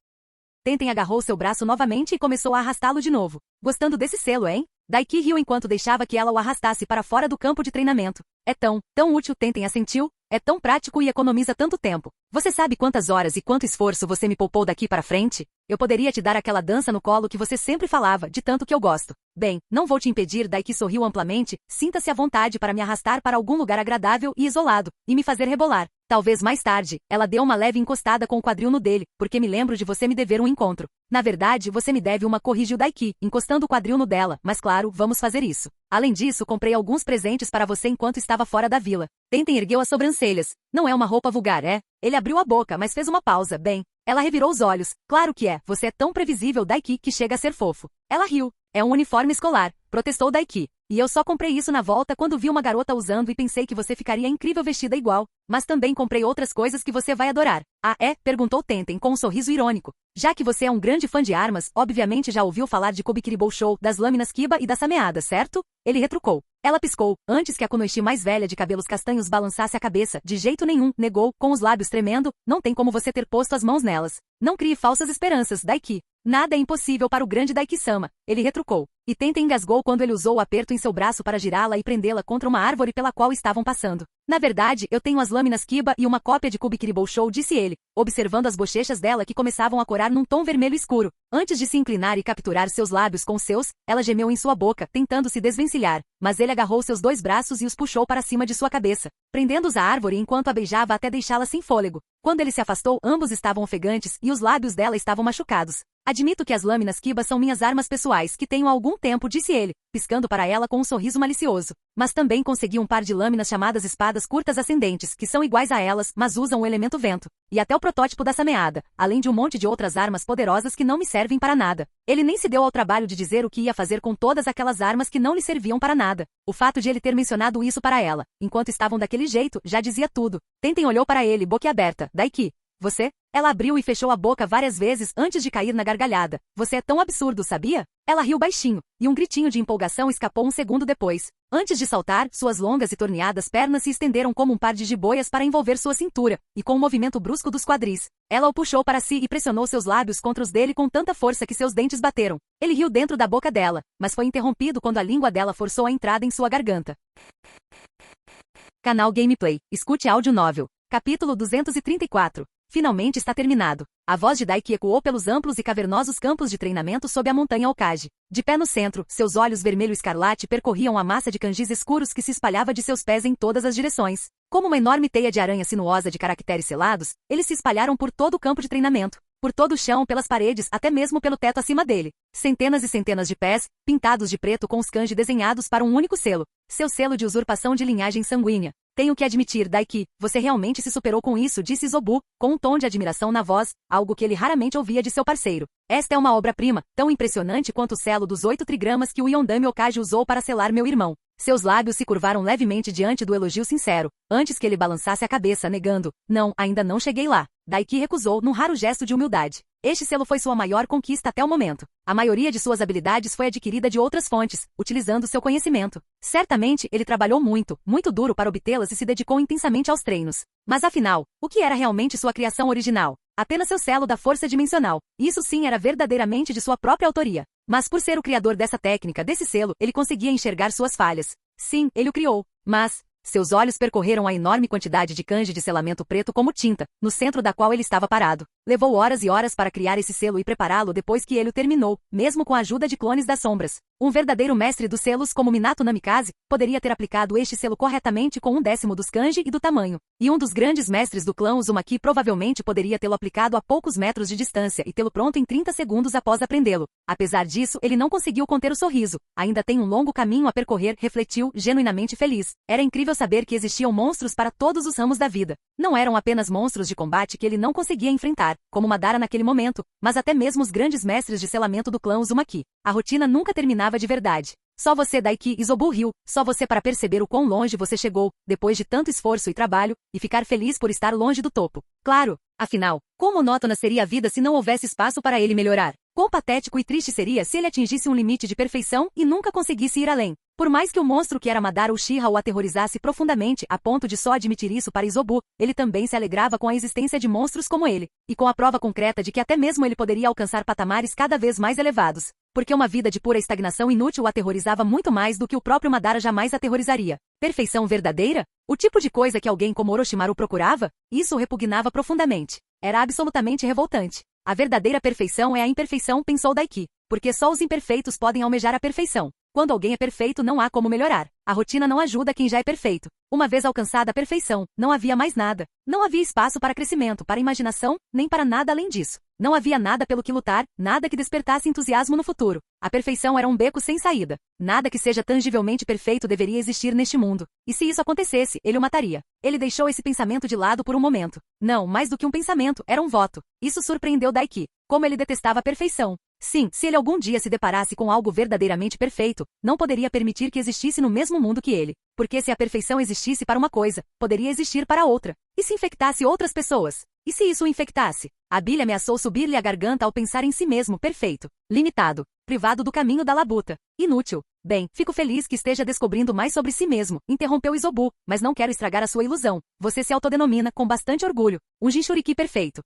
Tenten agarrou seu braço novamente e começou a arrastá-lo de novo. Gostando desse selo, hein? Daiki riu enquanto deixava que ela o arrastasse para fora do campo de treinamento. É tão útil, Tenten assentiu. É tão prático e economiza tanto tempo. Você sabe quantas horas e quanto esforço você me poupou daqui para frente? Eu poderia te dar aquela dança no colo que você sempre falava, de tanto que eu gosto. Bem, não vou te impedir, Daiki sorriu amplamente. Sinta-se à vontade para me arrastar para algum lugar agradável e isolado, e me fazer rebolar. Talvez mais tarde. Ela deu uma leve encostada com o quadril no dele, porque me lembro de você me dever um encontro. Na verdade, você me deve uma, corrigiu Daiki, encostando o quadril no dela, mas claro, vamos fazer isso. Além disso, comprei alguns presentes para você enquanto estava fora da vila. Tenten ergueu as sobrancelhas. Não é uma roupa vulgar, é? Ele abriu a boca, mas fez uma pausa. Bem, ela revirou os olhos. Claro que é. Você é tão previsível, Daiki, que chega a ser fofo. Ela riu. É um uniforme escolar, protestou Daiki. E eu só comprei isso na volta quando vi uma garota usando e pensei que você ficaria incrível vestida igual. Mas também comprei outras coisas que você vai adorar. Perguntou Tenten com um sorriso irônico. Já que você é um grande fã de armas, obviamente já ouviu falar de Kubikiribou Show, das lâminas Kiba e da sameada, certo? Ele retrucou. Ela piscou, antes que a Kunoichi mais velha de cabelos castanhos balançasse a cabeça. De jeito nenhum, negou, com os lábios tremendo. Não tem como você ter posto as mãos nelas. Não crie falsas esperanças, Daiki. Nada é impossível para o grande Daiki-sama. Ele retrucou. E Tenten engasgou quando ele usou o aperto em seu braço para girá-la e prendê-la contra uma árvore pela qual estavam passando. Na verdade, eu tenho as lâminas Kiba e uma cópia de Kubikiribou Show, disse ele, observando as bochechas dela que começavam a corar num tom vermelho escuro. Antes de se inclinar e capturar seus lábios com os seus, ela gemeu em sua boca, tentando se desvencilhar, mas ele agarrou seus dois braços e os puxou para cima de sua cabeça, prendendo-os à árvore enquanto a beijava até deixá-la sem fôlego. Quando ele se afastou, ambos estavam ofegantes e os lábios dela estavam machucados. Admito que as lâminas Kiba são minhas armas pessoais que tenho há algum tempo, disse ele, piscando para ela com um sorriso malicioso. Mas também consegui um par de lâminas chamadas espadas curtas ascendentes, que são iguais a elas, mas usam o elemento vento. E até o protótipo da sameada, além de um monte de outras armas poderosas que não me servem para nada. Ele nem se deu ao trabalho de dizer o que ia fazer com todas aquelas armas que não lhe serviam para nada. O fato de ele ter mencionado isso para ela, enquanto estavam daquele jeito, já dizia tudo. Tenten olhou para ele, boquiaberta. Daiki. Você? Ela abriu e fechou a boca várias vezes antes de cair na gargalhada. Você é tão absurdo, sabia? Ela riu baixinho, e um gritinho de empolgação escapou um segundo depois. Antes de saltar, suas longas e torneadas pernas se estenderam como um par de jiboias para envolver sua cintura, e com um movimento brusco dos quadris, ela o puxou para si e pressionou seus lábios contra os dele com tanta força que seus dentes bateram. Ele riu dentro da boca dela, mas foi interrompido quando a língua dela forçou a entrada em sua garganta. Canal Gameplay. Escute áudio novel. Capítulo 234. Finalmente está terminado. A voz de Daiki ecoou pelos amplos e cavernosos campos de treinamento sob a montanha Okage. De pé no centro, seus olhos vermelho-escarlate percorriam a massa de kanjis escuros que se espalhava de seus pés em todas as direções. Como uma enorme teia de aranha sinuosa de caracteres selados, eles se espalharam por todo o campo de treinamento, por todo o chão, pelas paredes, até mesmo pelo teto acima dele. Centenas e centenas de pés, pintados de preto com os kanji desenhados para um único selo. Seu selo de usurpação de linhagem sanguínea. Tenho que admitir, Daiki, você realmente se superou com isso, disse Izobu, com um tom de admiração na voz, algo que ele raramente ouvia de seu parceiro. Esta é uma obra-prima, tão impressionante quanto o selo dos 8 trigramas que o Yondame Okage usou para selar meu irmão. Seus lábios se curvaram levemente diante do elogio sincero, antes que ele balançasse a cabeça, negando. Não, ainda não cheguei lá. Daiki recusou, num raro gesto de humildade. Este selo foi sua maior conquista até o momento. A maioria de suas habilidades foi adquirida de outras fontes, utilizando seu conhecimento. Certamente, ele trabalhou muito, muito duro para obtê-las e se dedicou intensamente aos treinos. Mas afinal, o que era realmente sua criação original? Apenas seu selo da força dimensional. Isso sim era verdadeiramente de sua própria autoria. Mas por ser o criador dessa técnica, desse selo, ele conseguia enxergar suas falhas. Sim, ele o criou. Mas seus olhos percorreram a enorme quantidade de kanji de selamento preto como tinta, no centro da qual ele estava parado. Levou horas e horas para criar esse selo e prepará-lo depois que ele o terminou, mesmo com a ajuda de clones das sombras. Um verdadeiro mestre dos selos como Minato Namikaze poderia ter aplicado este selo corretamente com 1/10 dos kanji e do tamanho. E um dos grandes mestres do clã Uzumaki provavelmente poderia tê-lo aplicado a poucos metros de distância e tê-lo pronto em 30 segundos após aprendê-lo. Apesar disso, ele não conseguiu conter o sorriso. Ainda tem um longo caminho a percorrer, refletiu, genuinamente feliz. Era incrível saber que existiam monstros para todos os ramos da vida. Não eram apenas monstros de combate que ele não conseguia enfrentar, como Madara naquele momento, mas até mesmo os grandes mestres de selamento do clã Uzumaki. A rotina nunca terminava de verdade. Só você, Daiki, Izobu riu, só você para perceber o quão longe você chegou, depois de tanto esforço e trabalho, e ficar feliz por estar longe do topo. Claro, afinal, quão monótona seria a vida se não houvesse espaço para ele melhorar? Quão patético e triste seria se ele atingisse um limite de perfeição e nunca conseguisse ir além? Por mais que o monstro que era Madara Uchiha o aterrorizasse profundamente a ponto de só admitir isso para Izobu, ele também se alegrava com a existência de monstros como ele, e com a prova concreta de que até mesmo ele poderia alcançar patamares cada vez mais elevados. Porque uma vida de pura estagnação inútil o aterrorizava muito mais do que o próprio Madara jamais aterrorizaria. Perfeição verdadeira? O tipo de coisa que alguém como Orochimaru procurava? Isso o repugnava profundamente. Era absolutamente revoltante. A verdadeira perfeição é a imperfeição, pensou Daiki, porque só os imperfeitos podem almejar a perfeição. Quando alguém é perfeito, não há como melhorar. A rotina não ajuda quem já é perfeito. Uma vez alcançada a perfeição, não havia mais nada. Não havia espaço para crescimento, para imaginação, nem para nada além disso. Não havia nada pelo que lutar, nada que despertasse entusiasmo no futuro. A perfeição era um beco sem saída. Nada que seja tangivelmente perfeito deveria existir neste mundo. E se isso acontecesse, ele o mataria. Ele deixou esse pensamento de lado por um momento. Não, mais do que um pensamento, era um voto. Isso surpreendeu Daiki. Como ele detestava a perfeição. Sim, se ele algum dia se deparasse com algo verdadeiramente perfeito, não poderia permitir que existisse no mesmo mundo que ele. Porque se a perfeição existisse para uma coisa, poderia existir para outra. E se infectasse outras pessoas? E se isso o infectasse? A Billy ameaçou subir-lhe a garganta ao pensar em si mesmo perfeito, limitado, privado do caminho da labuta, inútil. Bem, fico feliz que esteja descobrindo mais sobre si mesmo, interrompeu Izobu, mas não quero estragar a sua ilusão. Você se autodenomina, com bastante orgulho, um Jinchuriki perfeito.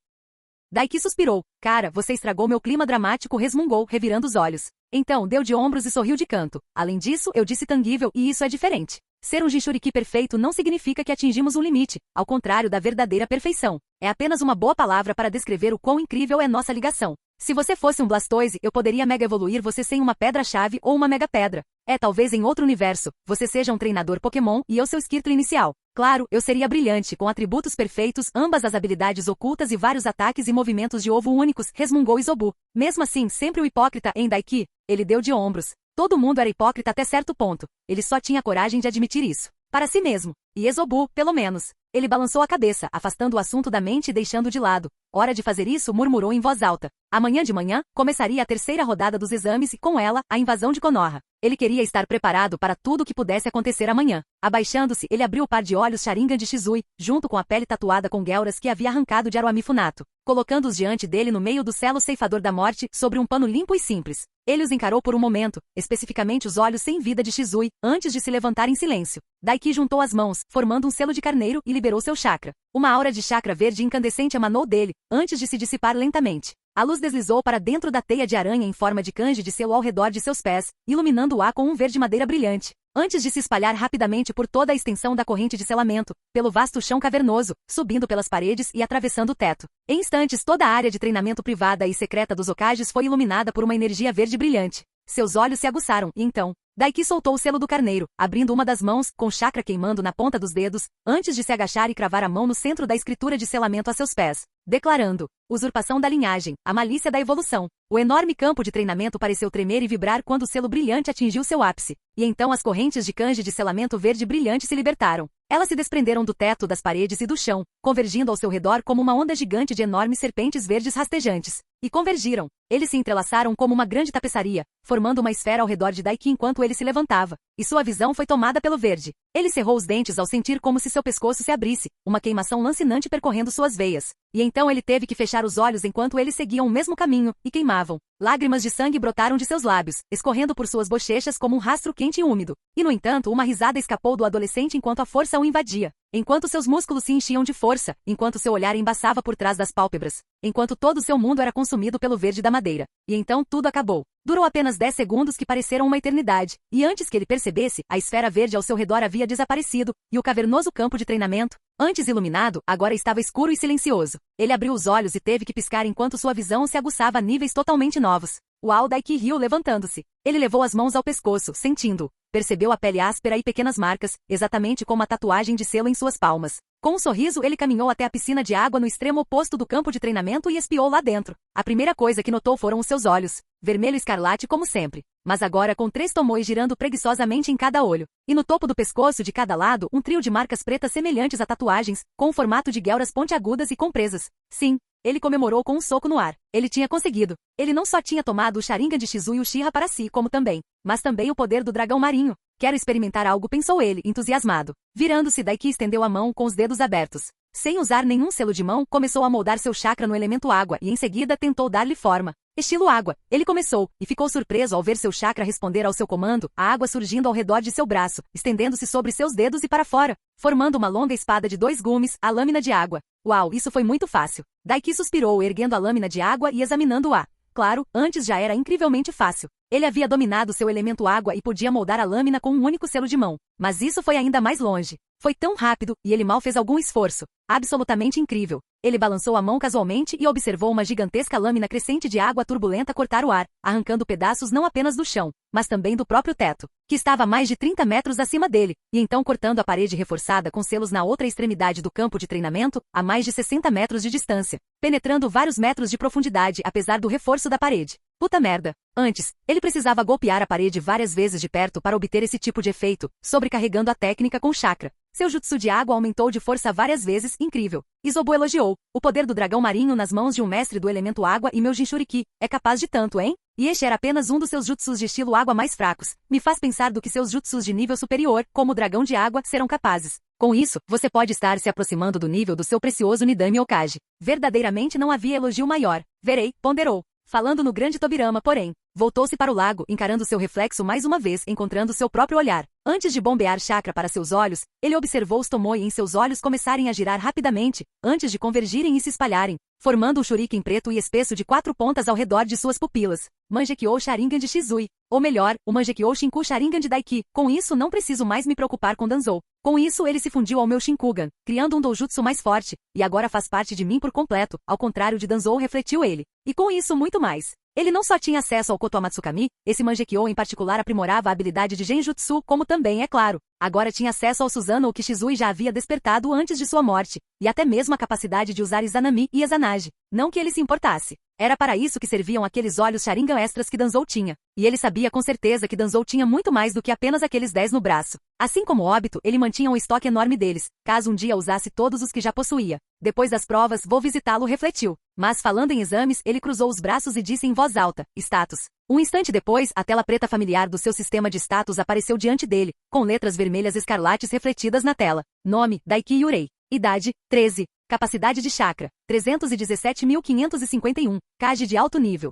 Daiki suspirou. Cara, você estragou meu clima dramático, resmungou, revirando os olhos. Então, deu de ombros e sorriu de canto. Além disso, eu disse tangível e isso é diferente. Ser um Jinchuriki perfeito não significa que atingimos um limite, ao contrário da verdadeira perfeição. É apenas uma boa palavra para descrever o quão incrível é nossa ligação. Se você fosse um Blastoise, eu poderia mega evoluir você sem uma pedra-chave ou uma mega pedra. Talvez em outro universo, você seja um treinador Pokémon e eu seu Squirtle inicial. Claro, eu seria brilhante, com atributos perfeitos, ambas as habilidades ocultas e vários ataques e movimentos de ovo únicos, resmungou Izobu. Mesmo assim, sempre o hipócrita em Daiki. Ele deu de ombros. Todo mundo era hipócrita até certo ponto. Ele só tinha coragem de admitir isso. Para si mesmo. E Izobu, pelo menos. Ele balançou a cabeça, afastando o assunto da mente e deixando de lado. Hora de fazer isso, murmurou em voz alta. Amanhã de manhã, começaria a terceira rodada dos exames e, com ela, a invasão de Konoha. Ele queria estar preparado para tudo o que pudesse acontecer amanhã. Abaixando-se, ele abriu o par de olhos Sharingan de Shisui, junto com a pele tatuada com guelras que havia arrancado de Arwami Funato, colocando-os diante dele no meio do selo ceifador da morte, sobre um pano limpo e simples. Ele os encarou por um momento, especificamente os olhos sem vida de Shisui, antes de se levantar em silêncio. Daiki juntou as mãos, formando um selo de carneiro, e liberou seu chakra. Uma aura de chakra verde incandescente emanou dele, antes de se dissipar lentamente. A luz deslizou para dentro da teia de aranha em forma de kanji de selo ao redor de seus pés, iluminando o ar com um verde madeira brilhante, antes de se espalhar rapidamente por toda a extensão da corrente de selamento, pelo vasto chão cavernoso, subindo pelas paredes e atravessando o teto. Em instantes, toda a área de treinamento privada e secreta dos Hokages foi iluminada por uma energia verde brilhante. Seus olhos se aguçaram, e então, Daiki soltou o selo do carneiro, abrindo uma das mãos, com chakra queimando na ponta dos dedos, antes de se agachar e cravar a mão no centro da escritura de selamento a seus pés, declarando: usurpação da linhagem, a malícia da evolução. O enorme campo de treinamento pareceu tremer e vibrar quando o selo brilhante atingiu seu ápice, e então as correntes de kanji de selamento verde brilhante se libertaram. Elas se desprenderam do teto, das paredes e do chão, convergindo ao seu redor como uma onda gigante de enormes serpentes verdes rastejantes. E convergiram. Eles se entrelaçaram como uma grande tapeçaria, formando uma esfera ao redor de Daiki enquanto ele se levantava, e sua visão foi tomada pelo verde. Ele cerrou os dentes ao sentir como se seu pescoço se abrisse, uma queimação lancinante percorrendo suas veias. E então ele teve que fechar os olhos enquanto eles seguiam o mesmo caminho, e queimavam. Lágrimas de sangue brotaram de seus lábios, escorrendo por suas bochechas como um rastro quente e úmido. E no entanto, uma risada escapou do adolescente enquanto a força o invadia. Enquanto seus músculos se enchiam de força, enquanto seu olhar embaçava por trás das pálpebras, enquanto todo seu mundo era consumido pelo verde da madeira. E então tudo acabou. Durou apenas 10 segundos que pareceram uma eternidade, e antes que ele percebesse, a esfera verde ao seu redor havia desaparecido, e o cavernoso campo de treinamento, antes iluminado, agora estava escuro e silencioso. Ele abriu os olhos e teve que piscar enquanto sua visão se aguçava a níveis totalmente novos. Uau! Daiki riu levantando-se. Ele levou as mãos ao pescoço, sentindo. Percebeu a pele áspera e pequenas marcas, exatamente como a tatuagem de selo em suas palmas. Com um sorriso, ele caminhou até a piscina de água no extremo oposto do campo de treinamento e espiou lá dentro. A primeira coisa que notou foram os seus olhos, vermelho escarlate como sempre, mas agora com 3 tomoes girando preguiçosamente em cada olho. E no topo do pescoço de cada lado, um trio de marcas pretas semelhantes a tatuagens, com o formato de guelras pontiagudas e compresas. Sim. Ele comemorou com um soco no ar. Ele tinha conseguido. Ele não só tinha tomado o Sharingan de Shisui Uchiha para si como também, mas também o poder do dragão marinho. Quero experimentar algo, pensou ele, entusiasmado. Virando-se, Daiki estendeu a mão com os dedos abertos. Sem usar nenhum selo de mão, começou a moldar seu chakra no elemento água e em seguida tentou dar-lhe forma. Estilo água. Ele começou, e ficou surpreso ao ver seu chakra responder ao seu comando, a água surgindo ao redor de seu braço, estendendo-se sobre seus dedos e para fora, formando uma longa espada de 2 gumes, a lâmina de água. Uau, isso foi muito fácil. Daiki suspirou, erguendo a lâmina de água e examinando-a. Claro, antes já era incrivelmente fácil. Ele havia dominado seu elemento água e podia moldar a lâmina com um único selo de mão. Mas isso foi ainda mais longe. Foi tão rápido, e ele mal fez algum esforço. Absolutamente incrível. Ele balançou a mão casualmente e observou uma gigantesca lâmina crescente de água turbulenta cortar o ar, arrancando pedaços não apenas do chão, mas também do próprio teto, que estava a mais de 30 metros acima dele, e então cortando a parede reforçada com selos na outra extremidade do campo de treinamento, a mais de 60 metros de distância, penetrando vários metros de profundidade apesar do reforço da parede. Puta merda. Antes, ele precisava golpear a parede várias vezes de perto para obter esse tipo de efeito, sobrecarregando a técnica com chakra. Seu jutsu de água aumentou de força várias vezes, incrível. Isobu elogiou. O poder do dragão marinho nas mãos de um mestre do elemento água e meu Jinchuriki é capaz de tanto, hein? E este era apenas um dos seus jutsus de estilo água mais fracos. Me faz pensar do que seus jutsus de nível superior, como o dragão de água, serão capazes. Com isso, você pode estar se aproximando do nível do seu precioso Nidami Okage. Verdadeiramente não havia elogio maior. Verei, ponderou. Falando no grande Tobirama, porém, voltou-se para o lago, encarando seu reflexo mais uma vez, encontrando seu próprio olhar. Antes de bombear chakra para seus olhos, ele observou os Tomoe em seus olhos começarem a girar rapidamente, antes de convergirem e se espalharem, formando um shuriken preto e espesso de 4 pontas ao redor de suas pupilas. Mangekyou Sharingan de Shisui. Ou melhor, o Mangekyou Shinku Sharingan de Daiki. Com isso não preciso mais me preocupar com Danzou. Com isso ele se fundiu ao meu Shinkugan, criando um doujutsu mais forte, e agora faz parte de mim por completo, ao contrário de Danzou, refletiu ele. E com isso muito mais. Ele não só tinha acesso ao Koto Amatsukami, esse Mangekyou em particular aprimorava a habilidade de Genjutsu, como também, é claro, agora tinha acesso ao Susanoo que Shisui já havia despertado antes de sua morte, e até mesmo a capacidade de usar Izanami e Izanagi. Não que ele se importasse. Era para isso que serviam aqueles olhos Sharingan extras que Danzou tinha. E ele sabia com certeza que Danzou tinha muito mais do que apenas aqueles 10 no braço. Assim como Obito, ele mantinha um estoque enorme deles, caso um dia usasse todos os que já possuía. Depois das provas, vou visitá-lo, refletiu. Mas falando em exames, ele cruzou os braços e disse em voz alta, status. Um instante depois, a tela preta familiar do seu sistema de status apareceu diante dele, com letras vermelhas escarlates refletidas na tela. Nome, Daiki Yurei. Idade, 13. Capacidade de chakra, 317.551. Kage de alto nível.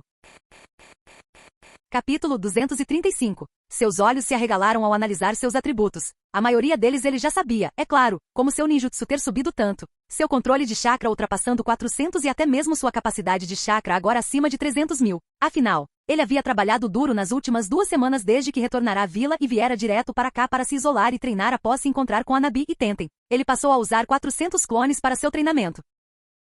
Capítulo 235. Seus olhos se arregalaram ao analisar seus atributos. A maioria deles ele já sabia, é claro, como seu ninjutsu ter subido tanto. Seu controle de chakra ultrapassando 400 e até mesmo sua capacidade de chakra agora acima de 300 mil. Afinal, ele havia trabalhado duro nas últimas 2 semanas desde que retornara à vila e viera direto para cá para se isolar e treinar após se encontrar com Anabi e Tenten. Ele passou a usar 400 clones para seu treinamento.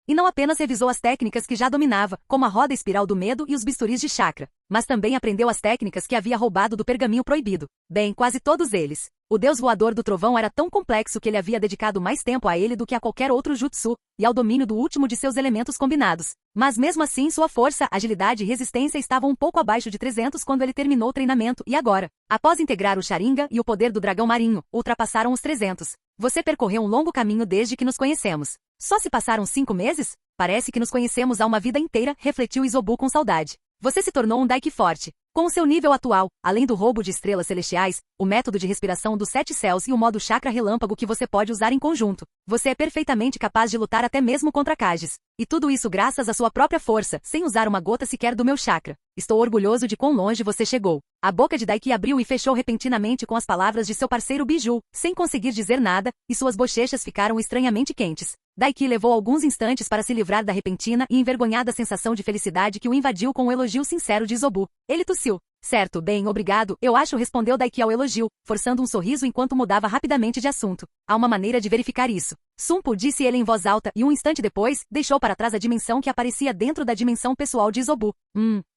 E não apenas revisou as técnicas que já dominava, como a roda espiral do medo e os bisturis de chakra, mas também aprendeu as técnicas que havia roubado do pergaminho proibido. Bem, quase todos eles. O deus voador do trovão era tão complexo que ele havia dedicado mais tempo a ele do que a qualquer outro jutsu, e ao domínio do último de seus elementos combinados. Mas mesmo assim sua força, agilidade e resistência estavam um pouco abaixo de 300 quando ele terminou o treinamento e agora, após integrar o Sharingan e o poder do dragão marinho, ultrapassaram os 300. Você percorreu um longo caminho desde que nos conhecemos. Só se passaram 5 meses? Parece que nos conhecemos há uma vida inteira, refletiu Isobu com saudade. Você se tornou um Daiki forte. Com o seu nível atual, além do roubo de estrelas celestiais, o método de respiração dos 7 céus e o modo chakra relâmpago que você pode usar em conjunto, você é perfeitamente capaz de lutar até mesmo contra Kages. E tudo isso graças à sua própria força, sem usar uma gota sequer do meu chakra. Estou orgulhoso de quão longe você chegou. A boca de Daiki abriu e fechou repentinamente com as palavras de seu parceiro Biju, sem conseguir dizer nada, e suas bochechas ficaram estranhamente quentes. Daiki levou alguns instantes para se livrar da repentina e envergonhada sensação de felicidade que o invadiu com o elogio sincero de Isobu. Ele tossiu. Certo, bem, obrigado, eu acho, respondeu Daiki ao elogio, forçando um sorriso enquanto mudava rapidamente de assunto. Há uma maneira de verificar isso. Sumpo, disse ele em voz alta e um instante depois, deixou para trás a dimensão que aparecia dentro da dimensão pessoal de Isobu.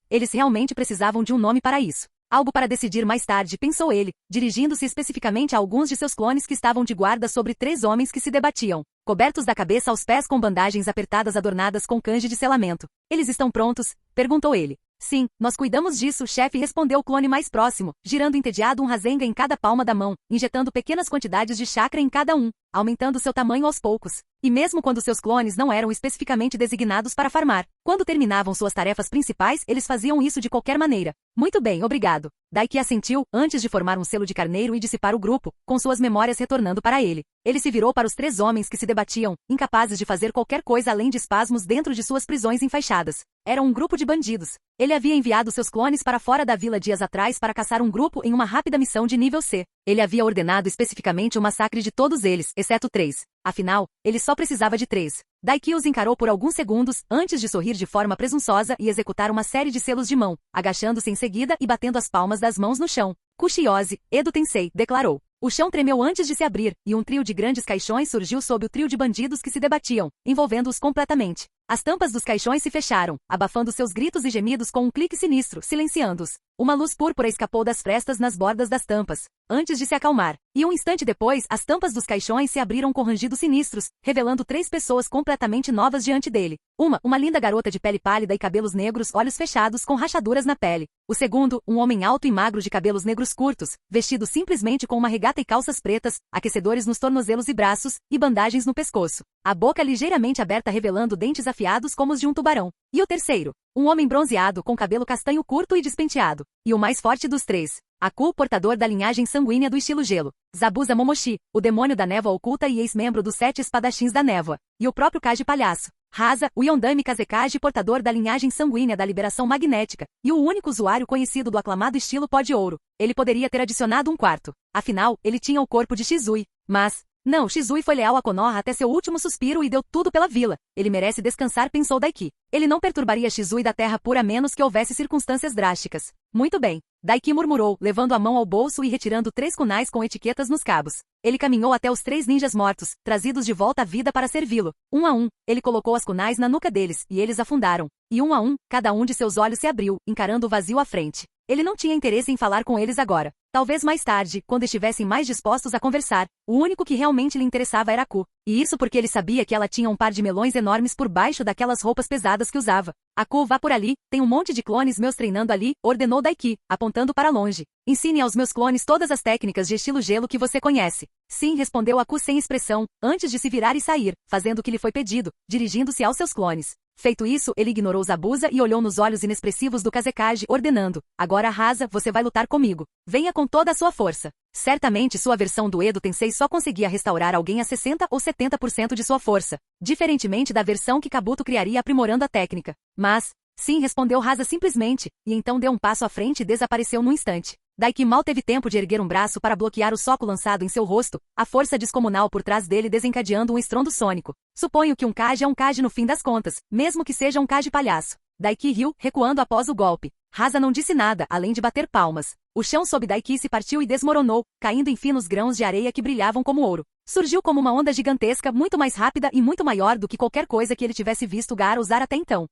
Eles realmente precisavam de um nome para isso. Algo para decidir mais tarde, pensou ele, dirigindo-se especificamente a alguns de seus clones que estavam de guarda sobre 3 homens que se debatiam, cobertos da cabeça aos pés com bandagens apertadas adornadas com kanji de selamento. Eles estão prontos? Perguntou ele. Sim, nós cuidamos disso, o chefe, respondeu o clone mais próximo, girando entediado um Rasengan em cada palma da mão, injetando pequenas quantidades de chakra em cada um, aumentando seu tamanho aos poucos. E mesmo quando seus clones não eram especificamente designados para farmar, quando terminavam suas tarefas principais, eles faziam isso de qualquer maneira. Muito bem, obrigado. Daiki assentiu, antes de formar um selo de carneiro e dissipar o grupo, com suas memórias retornando para ele. Ele se virou para os 3 homens que se debatiam, incapazes de fazer qualquer coisa além de espasmos dentro de suas prisões enfaixadas. Era um grupo de bandidos. Ele havia enviado seus clones para fora da vila dias atrás para caçar um grupo em uma rápida missão de nível C. Ele havia ordenado especificamente o massacre de todos eles, exceto 3. Afinal, ele só precisava de 3. Daiki os encarou por alguns segundos, antes de sorrir de forma presunçosa e executar uma série de selos de mão, agachando-se em seguida e batendo as palmas das mãos no chão. Kushiyose, Edo Tensei, declarou. O chão tremeu antes de se abrir, e um trio de grandes caixões surgiu sob o trio de bandidos que se debatiam, envolvendo-os completamente. As tampas dos caixões se fecharam, abafando seus gritos e gemidos com um clique sinistro, silenciando-os. Uma luz púrpura escapou das frestas nas bordas das tampas, antes de se acalmar. E um instante depois, as tampas dos caixões se abriram com rangidos sinistros, revelando 3 pessoas completamente novas diante dele. Uma linda garota de pele pálida e cabelos negros, olhos fechados com rachaduras na pele. O segundo, um homem alto e magro de cabelos negros curtos, vestido simplesmente com uma regata e calças pretas, aquecedores nos tornozelos e braços, e bandagens no pescoço. A boca ligeiramente aberta revelando dentes afiados como os de um tubarão. E o terceiro, um homem bronzeado com cabelo castanho curto e despenteado. E o mais forte dos 3. Aku, portador da linhagem sanguínea do estilo gelo. Zabuza Momoshi, o demônio da névoa oculta e ex-membro dos 7 espadachins da névoa. E o próprio Kaji Palhaço. Rasa, o Yondami Kazekage, portador da linhagem sanguínea da liberação magnética, e o único usuário conhecido do aclamado estilo pó de ouro. Ele poderia ter adicionado um quarto. Afinal, ele tinha o corpo de Shizui. Mas, não, Shizui foi leal a Konoha até seu último suspiro e deu tudo pela vila. Ele merece descansar, pensou Daiki. Ele não perturbaria Shizui da terra pura a menos que houvesse circunstâncias drásticas. Muito bem. Daiki murmurou, levando a mão ao bolso e retirando 3 kunais com etiquetas nos cabos. Ele caminhou até os 3 ninjas mortos, trazidos de volta à vida para servi-lo. Um a um, ele colocou as kunais na nuca deles, e eles afundaram. E um a um, cada um de seus olhos se abriu, encarando o vazio à frente. Ele não tinha interesse em falar com eles agora. Talvez mais tarde, quando estivessem mais dispostos a conversar. O único que realmente lhe interessava era Aku. E isso porque ele sabia que ela tinha um par de melões enormes por baixo daquelas roupas pesadas que usava. Aku, vá por ali, tem um monte de clones meus treinando ali, ordenou Daiki, apontando para longe. Ensine aos meus clones todas as técnicas de estilo gelo que você conhece. Sim, respondeu Aku sem expressão, antes de se virar e sair, fazendo o que lhe foi pedido, dirigindo-se aos seus clones. Feito isso, ele ignorou Zabuza e olhou nos olhos inexpressivos do Kazekage, ordenando: agora Rasa, você vai lutar comigo. Venha com toda a sua força. Certamente sua versão do Edo Tensei só conseguia restaurar alguém a 60 ou 70% de sua força, diferentemente da versão que Kabuto criaria aprimorando a técnica. Mas, sim, respondeu Rasa simplesmente, e então deu um passo à frente e desapareceu num instante. Daiki mal teve tempo de erguer um braço para bloquear o soco lançado em seu rosto, a força descomunal por trás dele desencadeando um estrondo sônico. Suponho que um Kage é um Kage no fim das contas, mesmo que seja um Kage palhaço. Daiki riu, recuando após o golpe. Rasa não disse nada, além de bater palmas. O chão sob Daiki se partiu e desmoronou, caindo em finos grãos de areia que brilhavam como ouro. Surgiu como uma onda gigantesca, muito mais rápida e muito maior do que qualquer coisa que ele tivesse visto Gaara usar até então.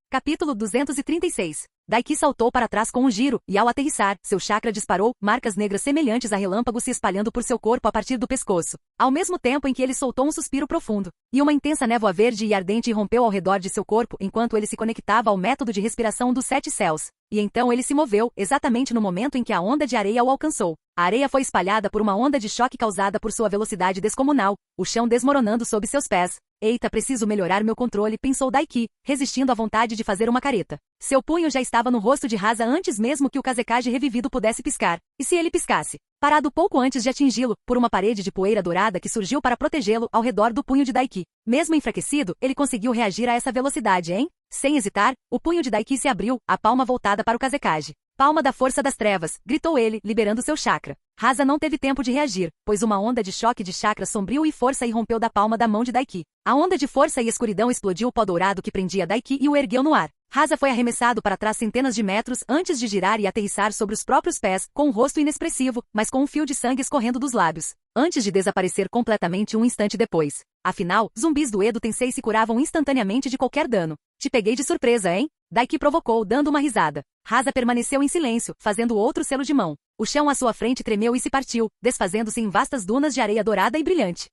Capítulo 236. Daiki saltou para trás com um giro, e ao aterrissar, seu chakra disparou, marcas negras semelhantes a relâmpagos se espalhando por seu corpo a partir do pescoço, ao mesmo tempo em que ele soltou um suspiro profundo. E uma intensa névoa verde e ardente irrompeu ao redor de seu corpo enquanto ele se conectava ao método de respiração dos 7 céus. E então ele se moveu, exatamente no momento em que a onda de areia o alcançou. A areia foi espalhada por uma onda de choque causada por sua velocidade descomunal, o chão desmoronando sob seus pés. Eita, preciso melhorar meu controle, pensou Daiki, resistindo à vontade de fazer uma careta. Seu punho já estava no rosto de Rasa antes mesmo que o Kazekage revivido pudesse piscar. E se ele piscasse? Parado pouco antes de atingi-lo, por uma parede de poeira dourada que surgiu para protegê-lo ao redor do punho de Daiki. Mesmo enfraquecido, ele conseguiu reagir a essa velocidade, hein? Sem hesitar, o punho de Daiki se abriu, a palma voltada para o Kazekage. Palma da força das trevas, gritou ele, liberando seu chakra. Rasa não teve tempo de reagir, pois uma onda de choque de chakra sombrio e força irrompeu da palma da mão de Daiki. A onda de força e escuridão explodiu o pó dourado que prendia Daiki e o ergueu no ar. Rasa foi arremessado para trás centenas de metros antes de girar e aterrissar sobre os próprios pés, com um rosto inexpressivo, mas com um fio de sangue escorrendo dos lábios, antes de desaparecer completamente um instante depois. Afinal, zumbis do Edo Tensei se curavam instantaneamente de qualquer dano. Te peguei de surpresa, hein? Daiki provocou, dando uma risada. Rasa permaneceu em silêncio, fazendo outro selo de mão. O chão à sua frente tremeu e se partiu, desfazendo-se em vastas dunas de areia dourada e brilhante.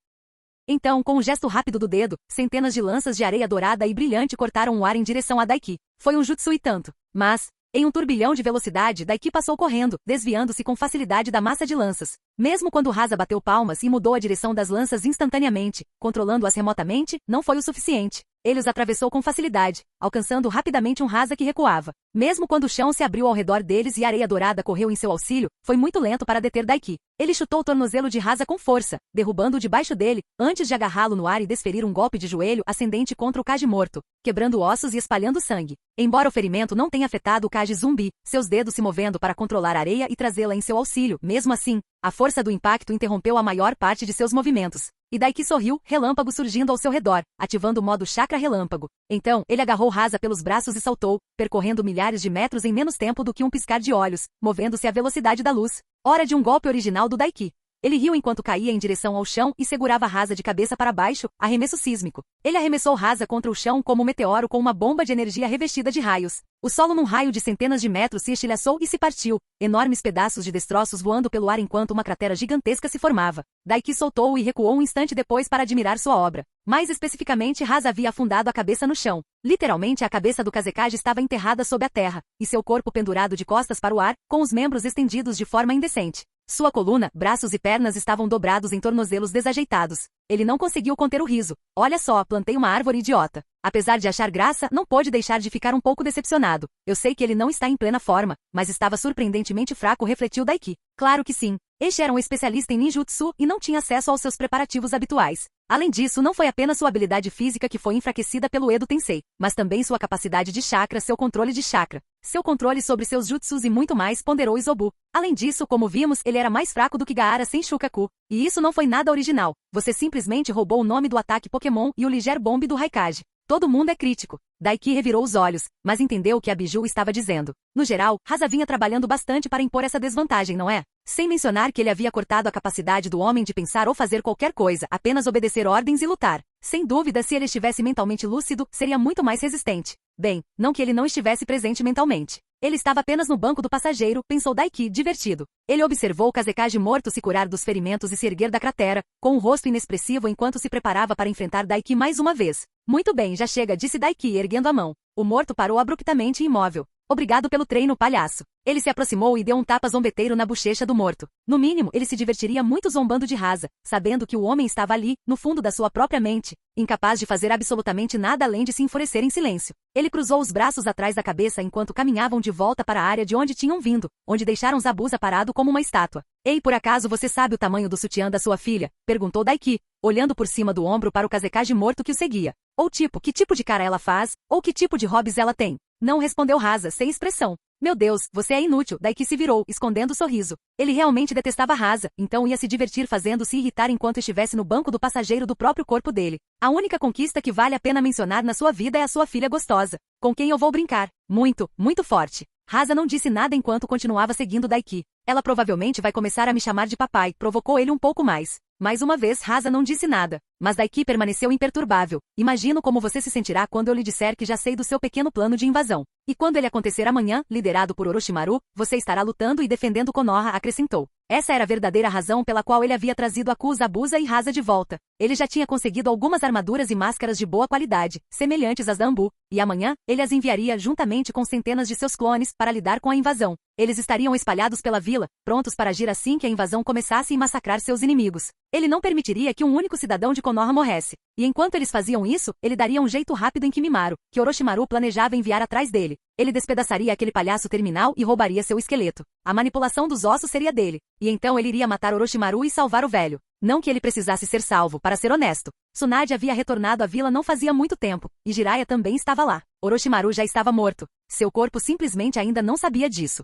Então, com um gesto rápido do dedo, centenas de lanças de areia dourada e brilhante cortaram o ar em direção a Daiki. Foi um jutsu e tanto. Mas, em um turbilhão de velocidade, Daiki passou correndo, desviando-se com facilidade da massa de lanças. Mesmo quando Rasa bateu palmas e mudou a direção das lanças instantaneamente, controlando-as remotamente, não foi o suficiente. Ele os atravessou com facilidade, alcançando rapidamente um Rasa que recuava. Mesmo quando o chão se abriu ao redor deles e a areia dourada correu em seu auxílio, foi muito lento para deter Daiki. Ele chutou o tornozelo de Rasa com força, derrubando-o debaixo dele, antes de agarrá-lo no ar e desferir um golpe de joelho ascendente contra o Kage morto, quebrando ossos e espalhando sangue. Embora o ferimento não tenha afetado o Kage zumbi, seus dedos se movendo para controlar a areia e trazê-la em seu auxílio, mesmo assim, a força do impacto interrompeu a maior parte de seus movimentos. E Daiki sorriu, relâmpago surgindo ao seu redor, ativando o modo chakra relâmpago. Então, ele agarrou Rasa pelos braços e saltou, percorrendo milhares de metros em menos tempo do que um piscar de olhos, movendo-se à velocidade da luz. Hora de um golpe original do Daiki. Ele riu enquanto caía em direção ao chão e segurava Rasa de cabeça para baixo, arremesso sísmico. Ele arremessou Rasa contra o chão como um meteoro com uma bomba de energia revestida de raios. O solo num raio de centenas de metros se estilhaçou e se partiu, enormes pedaços de destroços voando pelo ar enquanto uma cratera gigantesca se formava. Daiki soltou-o e recuou um instante depois para admirar sua obra. Mais especificamente, Rasa havia afundado a cabeça no chão. Literalmente a cabeça do Kazekage estava enterrada sob a terra, e seu corpo pendurado de costas para o ar, com os membros estendidos de forma indecente. Sua coluna, braços e pernas estavam dobrados em tornozelos desajeitados. Ele não conseguiu conter o riso. Olha só, plantei uma árvore idiota. Apesar de achar graça, não pôde deixar de ficar um pouco decepcionado. Eu sei que ele não está em plena forma, mas estava surpreendentemente fraco, refletiu Daiki. Claro que sim. Este era um especialista em ninjutsu e não tinha acesso aos seus preparativos habituais. Além disso, não foi apenas sua habilidade física que foi enfraquecida pelo Edo Tensei, mas também sua capacidade de chakra, seu controle de chakra, seu controle sobre seus jutsus e muito mais, ponderou Izobu. Além disso, como vimos, ele era mais fraco do que Gaara sem Shukaku. E isso não foi nada original. Você simplesmente roubou o nome do ataque Pokémon e o Liger Bomb do Raikage. Todo mundo é crítico. Daiki revirou os olhos, mas entendeu o que a Biju estava dizendo. No geral, Rasa vinha trabalhando bastante para impor essa desvantagem, não é? Sem mencionar que ele havia cortado a capacidade do homem de pensar ou fazer qualquer coisa, apenas obedecer ordens e lutar. Sem dúvida, se ele estivesse mentalmente lúcido, seria muito mais resistente. Bem, não que ele não estivesse presente mentalmente. Ele estava apenas no banco do passageiro, pensou Daiki, divertido. Ele observou o Kazekage morto se curar dos ferimentos e se erguer da cratera, com um rosto inexpressivo enquanto se preparava para enfrentar Daiki mais uma vez. Muito bem, já chega, disse Daiki, erguendo a mão. O morto parou abruptamente imóvel. Obrigado pelo treino, palhaço. Ele se aproximou e deu um tapa zombeteiro na bochecha do morto. No mínimo, ele se divertiria muito zombando de Rasa, sabendo que o homem estava ali, no fundo da sua própria mente, incapaz de fazer absolutamente nada além de se enfurecer em silêncio. Ele cruzou os braços atrás da cabeça enquanto caminhavam de volta para a área de onde tinham vindo, onde deixaram Zabuza parado como uma estátua. Ei, por acaso você sabe o tamanho do sutiã da sua filha? Perguntou Daiki, olhando por cima do ombro para o Kazekage morto que o seguia. Ou tipo, que tipo de cara ela faz, ou que tipo de hobbies ela tem? Não respondeu Rasa, sem expressão. Meu Deus, você é inútil. Daiki se virou, escondendo o sorriso. Ele realmente detestava Rasa, então ia se divertir fazendo-se irritar enquanto estivesse no banco do passageiro do próprio corpo dele. A única conquista que vale a pena mencionar na sua vida é a sua filha gostosa, com quem eu vou brincar. Muito, muito forte. Rasa não disse nada enquanto continuava seguindo Daiki. Ela provavelmente vai começar a me chamar de papai, provocou ele um pouco mais. Mais uma vez, Rasa não disse nada, mas Daiki permaneceu imperturbável. Imagino como você se sentirá quando eu lhe disser que já sei do seu pequeno plano de invasão. E quando ele acontecer amanhã, liderado por Orochimaru, você estará lutando e defendendo Konoha, acrescentou. Essa era a verdadeira razão pela qual ele havia trazido Aku, Zabuza e Rasa de volta. Ele já tinha conseguido algumas armaduras e máscaras de boa qualidade, semelhantes às da Anbu, e amanhã, ele as enviaria juntamente com centenas de seus clones para lidar com a invasão. Eles estariam espalhados pela vila, prontos para agir assim que a invasão começasse e massacrar seus inimigos. Ele não permitiria que um único cidadão de Konoha morresse. E enquanto eles faziam isso, ele daria um jeito rápido em Kimimaro, que Orochimaru planejava enviar atrás dele. Ele despedaçaria aquele palhaço terminal e roubaria seu esqueleto. A manipulação dos ossos seria dele. E então ele iria matar Orochimaru e salvar o velho. Não que ele precisasse ser salvo, para ser honesto. Tsunade havia retornado à vila não fazia muito tempo, e Jiraiya também estava lá. Orochimaru já estava morto. Seu corpo simplesmente ainda não sabia disso.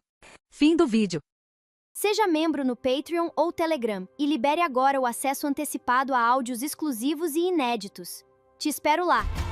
Fim do vídeo. Seja membro no Patreon ou Telegram e libere agora o acesso antecipado a áudios exclusivos e inéditos. Te espero lá!